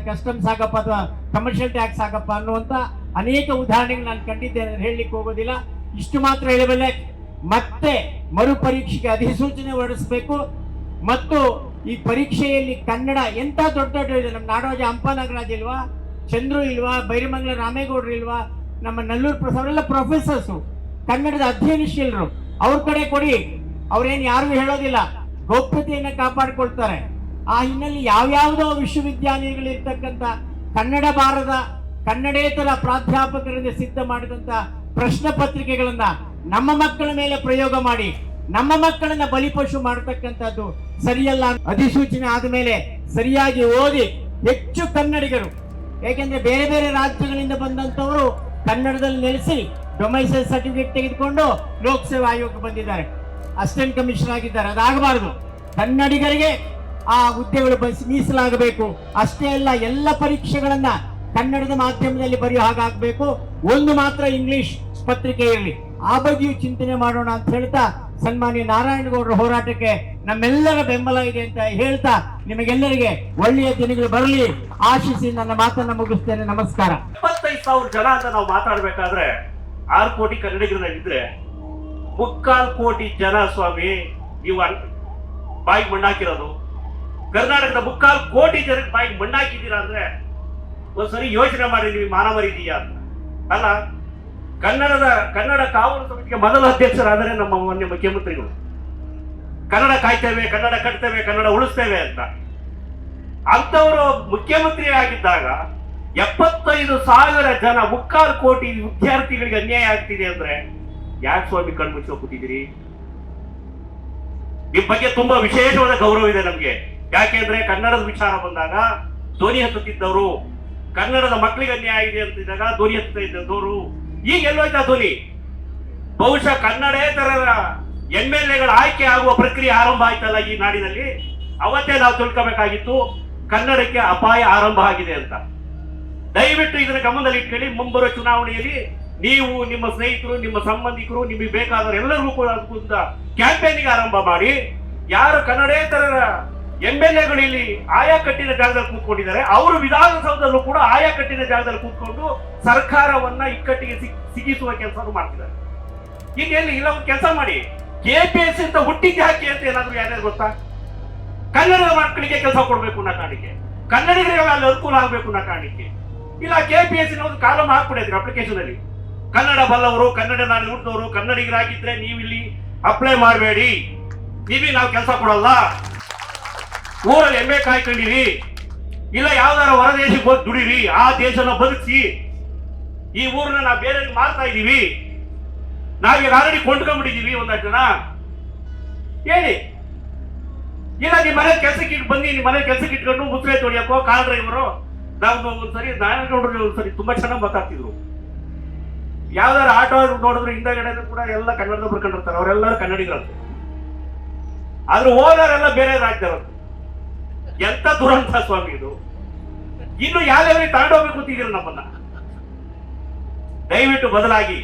ಕಸ್ಟಮ್ಸ್ ಆಗಪ್ಪ ಅಥವಾ ಕಮರ್ಷಿಯಲ್ ಟ್ಯಾಕ್ಸ್ ಆಗಪ್ಪ ಅನ್ನುವಂತ ಅನೇಕ ಉದಾಹರಣೆಗಳು ನಾನು ಕಂಡಿದ್ದೇನೆ, ಹೇಳಲಿಕ್ಕೆ ಹೋಗೋದಿಲ್ಲ. ಇಷ್ಟು ಮಾತ್ರ ಹೇಳಬಲ್ಲೆ, ಮತ್ತೆ ಮರುಪರೀಕ್ಷೆಗೆ ಅಧಿಸೂಚನೆ ಹೊರಡಿಸಬೇಕು. ಮತ್ತು ಈ ಪರೀಕ್ಷೆಯಲ್ಲಿ ಕನ್ನಡ ಎಂತ ದೊಡ್ಡ ಇದೆ. ನಮ್ಮ ನಾಡೋಜ ಹಂಪ ನಾಗರಾಜ್ ಇಲ್ವಾ, ಚಂದ್ರು ಇಲ್ವಾ, ಬೈರಮಂಗಲ ರಾಮೇಗೌಡರು ಇಲ್ವಾ, ನಮ್ಮ ನಲ್ಲೂರು ಪ್ರಸಾದ್ ಅವರೆಲ್ಲ ಪ್ರೊಫೆಸರ್ಸು, ಕನ್ನಡದ ಅಧ್ಯಯನಶೀಲರು. ಅವ್ರ ಕಡೆ ಕೊಡಿ, ಅವ್ರೇನು ಯಾರಿಗೂ ಹೇಳೋದಿಲ್ಲ, ಗೌಪ್ಯತೆಯನ್ನು ಕಾಪಾಡಿಕೊಳ್ತಾರೆ. ಆ ಹಿನ್ನೆಲೆ ಯಾವ್ಯಾವುದೋ ವಿಶ್ವವಿದ್ಯಾಲಯಗಳಿರ್ತಕ್ಕಂಥ ಕನ್ನಡ ಬಾರದ ಕನ್ನಡೇತರ ಪ್ರಾಧ್ಯಾಪಕರಿಂದ ಸಿದ್ಧ ಮಾಡಿದಂತ ಪ್ರಶ್ನೆ ಪತ್ರಿಕೆಗಳನ್ನ ನಮ್ಮ ಮಕ್ಕಳ ಮೇಲೆ ಪ್ರಯೋಗ ಮಾಡಿ ನಮ್ಮ ಮಕ್ಕಳನ್ನ ಬಲಿಪಶು ಮಾಡತಕ್ಕಂಥದ್ದು ಸರಿಯಲ್ಲ. ಅಧಿಸೂಚನೆ ಆದ ಮೇಲೆ ಸರಿಯಾಗಿ ಓದಿ ಹೆಚ್ಚು ಕನ್ನಡಿಗರು, ಏಕೆಂದ್ರೆ ಬೇರೆ ಬೇರೆ ರಾಜ್ಯಗಳಿಂದ ಬಂದಂತವರು ಕನ್ನಡದಲ್ಲಿ ನೆಲೆಸಿ ಡೊಮೈಸೈಲ್ ಸರ್ಟಿಫಿಕೇಟ್ ತೆಗೆದುಕೊಂಡು ಲೋಕಸೇವಾ ಆಯೋಗಕ್ಕೆ ಬಂದಿದ್ದಾರೆ, ಅಸಿಸ್ಟೆಂಟ್ ಕಮಿಷನರ್ ಆಗಿದ್ದಾರೆ. ಅದಾಗಬಾರದು. ಕನ್ನಡಿಗರಿಗೆ ಆ ಹುದ್ದೆಗಳು ಮೀಸಲಾಗಬೇಕು. ಅಷ್ಟೇ ಅಲ್ಲ, ಎಲ್ಲ ಪರೀಕ್ಷೆಗಳನ್ನ ಕನ್ನಡದ ಮಾಧ್ಯಮದಲ್ಲಿ ಬರೆಯೋ ಹಾಗಾಗಬೇಕು. ಒಂದು ಮಾತ್ರ ಇಂಗ್ಲಿಷ್ ಪತ್ರಿಕೆ ಇರಲಿ. ಆ ಬಗ್ಗೆಯೂ ಚಿಂತನೆ ಮಾಡೋಣ ಅಂತ ಹೇಳ್ತಾ, ಸನ್ಮಾನ್ಯ ನಾರಾಯಣಗೌಡರ ಹೋರಾಟಕ್ಕೆ ನಮ್ಮೆಲ್ಲರ ಬೆಂಬಲ ಇದೆ ಅಂತ ಹೇಳ್ತಾ, ನಿಮಗೆಲ್ಲರಿಗೆ ಒಳ್ಳೆಯ ದಿನಗಳು ಬರಲಿ ಆಶಿಸಿ ನನ್ನ ಮಾತನ್ನ ಮುಗಿಸ್ತೇನೆ. ನಮಸ್ಕಾರ. 75,000 ಜನ ಅಂತ ನಾವು ಮಾತಾಡ್ಬೇಕಾದ್ರೆ 6 ಕೋಟಿ ಕನ್ನಡಿಗರಿದ್ರೆ 3/4 ಕೋಟಿ ಜನ ಸ್ವಾಮಿ ನೀವು ಬಾಯಿಗೆ ಮಣ್ಣಾಕಿರೋದು. ಕರ್ನಾಟಕದ 3/4 ಕೋಟಿ ಜನಕ್ಕೆ ಬಾಯಿಗೆ ಮಣ್ಣಾಕಿದ್ದೀರಾ ಅಂದ್ರೆ ಒಂದ್ಸರಿ ಯೋಚನೆ ಮಾಡಿ, ನೀವು ಮಾನವರಿ ಇದೆಯಾ ಅಂತ. ಅಲ್ಲ, ಕನ್ನಡ ಕಾವಲು ಸಮಿತಿಗೆ ಮೊದಲ ಅಧ್ಯಕ್ಷರಾದರೆ ನಮ್ಮ ಮಾನ್ಯ ಮುಖ್ಯಮಂತ್ರಿಗಳು. ಕನ್ನಡ ಕಾಯ್ತೇವೆ, ಕನ್ನಡ ಕಟ್ತೇವೆ, ಕನ್ನಡ ಉಳಿಸ್ತೇವೆ ಅಂತ. ಅಂತವರು ಮುಖ್ಯಮಂತ್ರಿ ಆಗಿದ್ದಾಗ 75,000 ಜನ 3/4 ಕೋಟಿ ವಿದ್ಯಾರ್ಥಿಗಳಿಗೆ ಅನ್ಯಾಯ ಆಗ್ತಿದೆ ಅಂದ್ರೆ ಯಾಕೆ ಸ್ವಾಮಿ ಕಣ್ಮುಚ್ಚೋ ಕೂತಿದ್ದೀರಿ? ನಿಮ್ ಬಗ್ಗೆ ತುಂಬಾ ವಿಶೇಷವಾದ ಗೌರವ ಇದೆ ನಮ್ಗೆ. ಯಾಕೆಂದ್ರೆ ಕನ್ನಡದ ವಿಚಾರ ಬಂದಾಗ ಧ್ವನಿ ಹತ್ತುತ್ತಿದ್ದವರು, ಕನ್ನಡದ ಮಕ್ಕಳಿಗೆ ಅನ್ಯಾಯ ಇದೆ ಅಂತಿದ್ದಾಗ ಧ್ವನಿ ಹತ್ತುತ್ತಾ ಇದ್ದವರು, ಈಗ ಎಲ್ಲೋಯ್ತಾ ಧ್ವನಿ? ಬಹುಶಃ ಕನ್ನಡೇತರರ MLAಗಳ ಆಯ್ಕೆ ಆಗುವ ಪ್ರಕ್ರಿಯೆ ಆರಂಭ ಆಯ್ತಲ್ಲ ಈ ನಾಡಿನಲ್ಲಿ, ಅವತ್ತೇ ನಾವು ತಿಳ್ಕೋಬೇಕಾಗಿತ್ತು. ಕನ್ನಡಕ್ಕೆ ಅಪಾಯ ಆರಂಭ ಆಗಿದೆ ಅಂತ. ದಯವಿಟ್ಟು ಇದನ್ನ ಗಮನದಲ್ಲಿ ಇಟ್ಕೊಳ್ಳಿ. ಮುಂಬರುವ ಚುನಾವಣೆಯಲ್ಲಿ ನೀವು, ನಿಮ್ಮ ಸ್ನೇಹಿತರು, ನಿಮ್ಮ ಸಂಬಂಧಿಕರು, ನಿಮಗೆ ಬೇಕಾದವರು ಎಲ್ಲರಿಗೂ ಕೂಡ ಕ್ಯಾಂಪೇನಿಂಗ್ ಆರಂಭ ಮಾಡಿ, ಯಾರು ಕನ್ನಡೇತರರ MLA-ಗಳು ಇಲ್ಲಿ ಆಯಾ ಕಟ್ಟಿನ ಜಾಗದಲ್ಲಿ ಕೂತ್ಕೊಂಡಿದ್ದಾರೆ, ಅವರು ವಿಧಾನಸೌಧದಲ್ಲೂ ಕೂಡ ಆಯಾ ಕಟ್ಟಿನ ಜಾಗದಲ್ಲಿ ಕೂತ್ಕೊಂಡು ಸರ್ಕಾರವನ್ನ ಇಕ್ಕಟ್ಟಿಗೆ ಸಿಗಿಸುವ ಕೆಲಸ ಮಾಡ್ತಿದ್ದಾರೆ. ಈಗ ಎಲ್ಲಿ ಇಲ್ಲ, ಒಂದು ಕೆಲಸ ಮಾಡಿ, KPSC ಅಂತ ಹುಟ್ಟಿದ್ದೆ ಹಾಕಿ ಅಂತ ಏನಾದ್ರು ಯಾರ್ಯಾರು ಗೊತ್ತಾ? ಕನ್ನಡದ ಮಕ್ಕಳಿಗೆ ಕೆಲಸ ಕೊಡ್ಬೇಕು ಅನ್ನೋ ಕಾರಣಕ್ಕೆ, ಕನ್ನಡಿಗರಿಗೆ ಅಲ್ಲಿ ಅನುಕೂಲ ಆಗ್ಬೇಕು ಅನ್ನೋ ಕಾರಣಕ್ಕೆ. ಇಲ್ಲ KPSC ಒಂದು ಕಾಲಮ್ ಹಾಕ್ಬಿಡಿದ್ರಿ ಅಪ್ಲಿಕೇಶನ್ ಅಲ್ಲಿ, ಕನ್ನಡ ಬಲ್ಲವರು, ಕನ್ನಡ ನಾನು ನುಡಿದವರು, ಕನ್ನಡಿಗರಾಗಿದ್ರೆ ನೀವು ಇಲ್ಲಿ ಅಪ್ಲೈ ಮಾಡಬೇಡಿ, ನೀವೇ ನಾವು ಕೆಲಸ ಕೊಡಲ್ಲ, ಊರಲ್ಲಿ MA ಕಾಯ್ಕೊಂಡಿರಿ, ಇಲ್ಲ ಯಾವ್ದಾರ ಹೊರದೇಶಕ್ಕೆ ಹೋಗಿ ದುಡಿರಿ, ಆ ದೇಶನ ಬದುಕಿಸಿ, ಈ ಊರನ್ನ ನಾವು ಬೇರೆ ಮಾಡ್ತಾ ಇದೀವಿ, ನಾವೀಗ ಆಲ್ರೆಡಿ ಕೊಂಡ್ಕೊಂಡ್ಬಿಟ್ಟಿದೀವಿ ಒಂದಷ್ಟು ಜನ ಹೇಳಿ. ಇಲ್ಲ ನಿಮ್ಮ ಮನೆ ಕೆಲ್ಸಕ್ಕೆ ಬನ್ನಿ, ನಿಮ್ಮ ಮನೆ ಕೆಲ್ಸಕ್ಕೆ ಇಟ್ಕೊಂಡು ಮುಸ್ರೆ ತೊಳಿಯಕ್ಕೋ ಕಾರ್ ಡ್ರೈವರು, ನಾವು ಒಂದ್ಸರಿ ನಾರಾಯಣಗೌಡರು ಒಂದ್ಸರಿ ತುಂಬಾ ಚೆನ್ನಾಗಿ ಮಾತಾಡ್ತಿದ್ರು. ಯಾವ್ದಾರ ಆಟೋ ನೋಡಿದ್ರು ಹಿಂದಗಡೆ ಕೂಡ ಎಲ್ಲ ಕನ್ನಡದ ಬರ್ಕೊಂಡಿರ್ತಾರೆ, ಅವರೆಲ್ಲರೂ ಕನ್ನಡಿಗರಂತೆ. ಆದ್ರೆ ಓನರೆಲ್ಲ ಬೇರೆ ರಾಜ್ಯದವರು. ಎಂತ ದುರಂತ ಸ್ವಾಮಿ ಇದು! ಇನ್ನು ಯಾವ ಲೆವೆಲಿಗೆ ತಗೊಂಡೋಗ್ಬೇಕು ಅಂತಿದ್ದೀರ ನಮ್ಮನ್ನ. ದಯವಿಟ್ಟು ಬದಲಾಗಿ.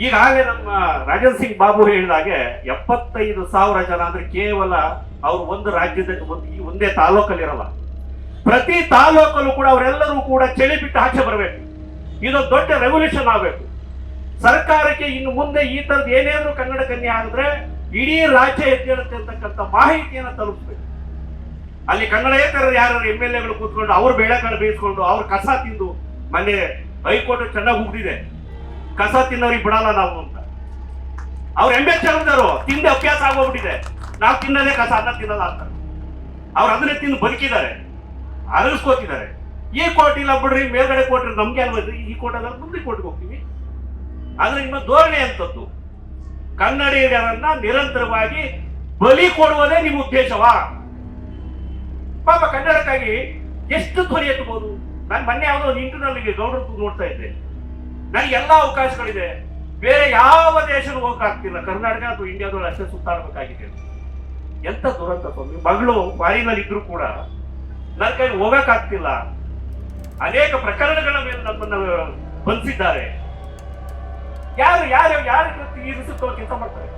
ಈಗಾಗಲೇ ನಮ್ಮ ರಾಜನ್ ಸಿಂಗ್ ಬಾಬು ಹೇಳಿದಾಗೆ 75,000 ಜನ ಅಂದ್ರೆ ಕೇವಲ ಅವರು ಒಂದು ರಾಜ್ಯದ ಒಂದೇ ತಾಲೂಕಲ್ಲಿ ಇರಲ್ಲ, ಪ್ರತಿ ತಾಲೂಕಲ್ಲೂ ಕೂಡ ಅವರೆಲ್ಲರೂ ಕೂಡ ಚಳಿ ಬಿಟ್ಟು ಆಚೆ ಬರಬೇಕು. ಇದೊಂದು ದೊಡ್ಡ ರೆವಲ್ಯೂಷನ್ ಆಗಬೇಕು. ಸರ್ಕಾರಕ್ಕೆ ಇನ್ನು ಮುಂದೆ ಈ ತರದ್ ಏನೇನು ಕನ್ನಡ ಕನ್ಯೆ ಆಗಿದ್ರೆ ಇಡೀ ರಾಜ್ಯ ಎದ್ದೇಳುತ್ತೆ ಅಂತಕ್ಕಂಥ ಮಾಹಿತಿಯನ್ನು ತಲುಪಬೇಕು. ಅಲ್ಲಿ ಕನ್ನಡೇತರ ಯಾರು MLA-ಗಳು ಕೂತ್ಕೊಂಡು ಅವ್ರು ಬೇಳೆಕಾಳು ಬೇಯಿಸ್ಕೊಂಡು ಅವ್ರ ಕಸ ತಿಂದು, ಮೊನ್ನೆ ಹೈಕೋರ್ಟ್ ಚೆನ್ನಾಗಿ ಹುಟ್ಟಿದೆ, ಕಸ ತಿನ್ನೋರಿಗೆ ಬಿಡಲ್ಲ ನಾವು ಅಂತ. ಅವ್ರು MHR ತಿಂದು ಅಭ್ಯಾಸ ಆಗೋಗ್ಬಿಟ್ಟಿದೆ, ನಾವು ತಿನ್ನೋದೇ ಕಸ, ಅನ್ನ ತಿನ್ನಲ್ಲ ಅಂತ. ಅವ್ರು ಅದನ್ನೇ ತಿಂದು ಬದುಕಿದ್ದಾರೆ, ಅರಗಿಸ್ಕೋತಿದ್ದಾರೆ. ಈ ಕೋರ್ಟ್ ಇಲ್ಲ ಬಿಡ್ರಿ, ಮೇಲ್ಗಡೆ ಕೋರ್ಟ್ ನಮ್ಗೆ ಅಲ್ವ, ಈ ಕೋರ್ಟ್ ಅಲ್ಲ ಮುಂದೆ ಕೋರ್ಟ್ಗೆ ಹೋಗ್ತೀವಿ. ಆದ್ರೆ ನಿಮ್ಮ ಧೋರಣೆ ಅಂತದ್ದು ಕನ್ನಡಿಗರನ್ನ ನಿರಂತರವಾಗಿ ಬಲಿ ಕೊಡುವುದೇ ನಿಮ್ಮ ಉದ್ದೇಶವಾ? ಪಾಪ ಕನ್ನಡಕ್ಕಾಗಿ ಎಷ್ಟು ಧ್ವನಿ ಎತ್ತಬಹುದು. ನಾನು ಮೊನ್ನೆ ಯಾವುದೋ ಒಂದು ಇಂಟರ್ನಲ್ಲಿ ಗೌಡರು ನೋಡ್ತಾ ಇದ್ದೆ. ನನಗೆ ಎಲ್ಲಾ ಅವಕಾಶಗಳಿದೆ, ಬೇರೆ ಯಾವ ದೇಶನೂ ಹೋಗಕ್ಕಾಗ್ತಿಲ್ಲ, ಕರ್ನಾಟಕ ಅಥವಾ ಇಂಡಿಯಾದೊಳಗೆ ಅಷ್ಟೇ ಸುತ್ತಾಡಬೇಕಾಗಿದೆ. ಎಂತ ದುರಂತ ಸ್ವಾಮಿ! ಮಗಳು ಫಾರಿನಲ್ಲಿ ಇದ್ರು ಕೂಡ ನನ್ನ ಕೈಲಿ ಹೋಗಕ್ಕಾಗ್ತಿಲ್ಲ. ಅನೇಕ ಪ್ರಕರಣಗಳ ಮೇಲೆ ನಮ್ಮನ್ನ ಬಂಧಿಸಿದ್ದಾರೆ. ಯಾರು ಯಾರು ಯಾರು ಇರಿಸುತ್ತೋ ಕೆಲಸ ಮಾಡ್ತಾರೆ.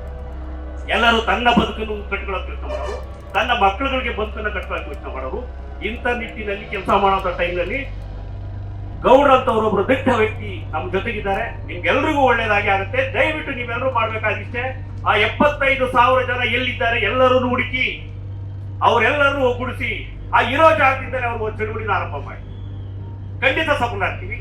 ಎಲ್ಲರೂ ತನ್ನ ಬದುಕನ್ನು ಕಟ್ಕೊಳ್ಳೋಕೆ ಕೆಲಸ ಮಾಡೋರು, ತನ್ನ ಮಕ್ಕಳುಗಳಿಗೆ ಬದುಕನ್ನು ಕಟ್ಕೊಳ್ಳೋಕೆ ಯೋಚನೆ ಮಾಡೋರು. ಇಂಥ ನಿಟ್ಟಿನಲ್ಲಿ ಕೆಲಸ ಮಾಡೋ ಟೈಮ್ನಲ್ಲಿ ಗೌಡ್ರ ಅಂತವ್ರು ಒಬ್ರು ದಿಟ್ಟ ವ್ಯಕ್ತಿ ನಮ್ಮ ಜೊತೆಗಿದ್ದಾರೆ. ನಿಮ್ಗೆಲ್ರಿಗೂ ಒಳ್ಳೇದಾಗಿ ಆಗುತ್ತೆ. ದಯವಿಟ್ಟು ನೀವೆಲ್ಲರೂ ಮಾಡ್ಬೇಕಾಗಿಷ್ಟೇ, ಆ 75,000 ಜನ ಎಲ್ಲಿದ್ದಾರೆ ಎಲ್ಲರೂ ಹುಡುಕಿ ಅವರೆಲ್ಲರೂ ಒಗ್ಗೂಡಿಸಿ ಆ ಇರೋ ಜಾಗದಿಂದಲೇ ಅವ್ರು ಚಳುವಳಿನ ಆರಂಭ ಮಾಡಿ ಖಂಡಿತ ಸಫಲ ಆಗ್ತೀವಿ.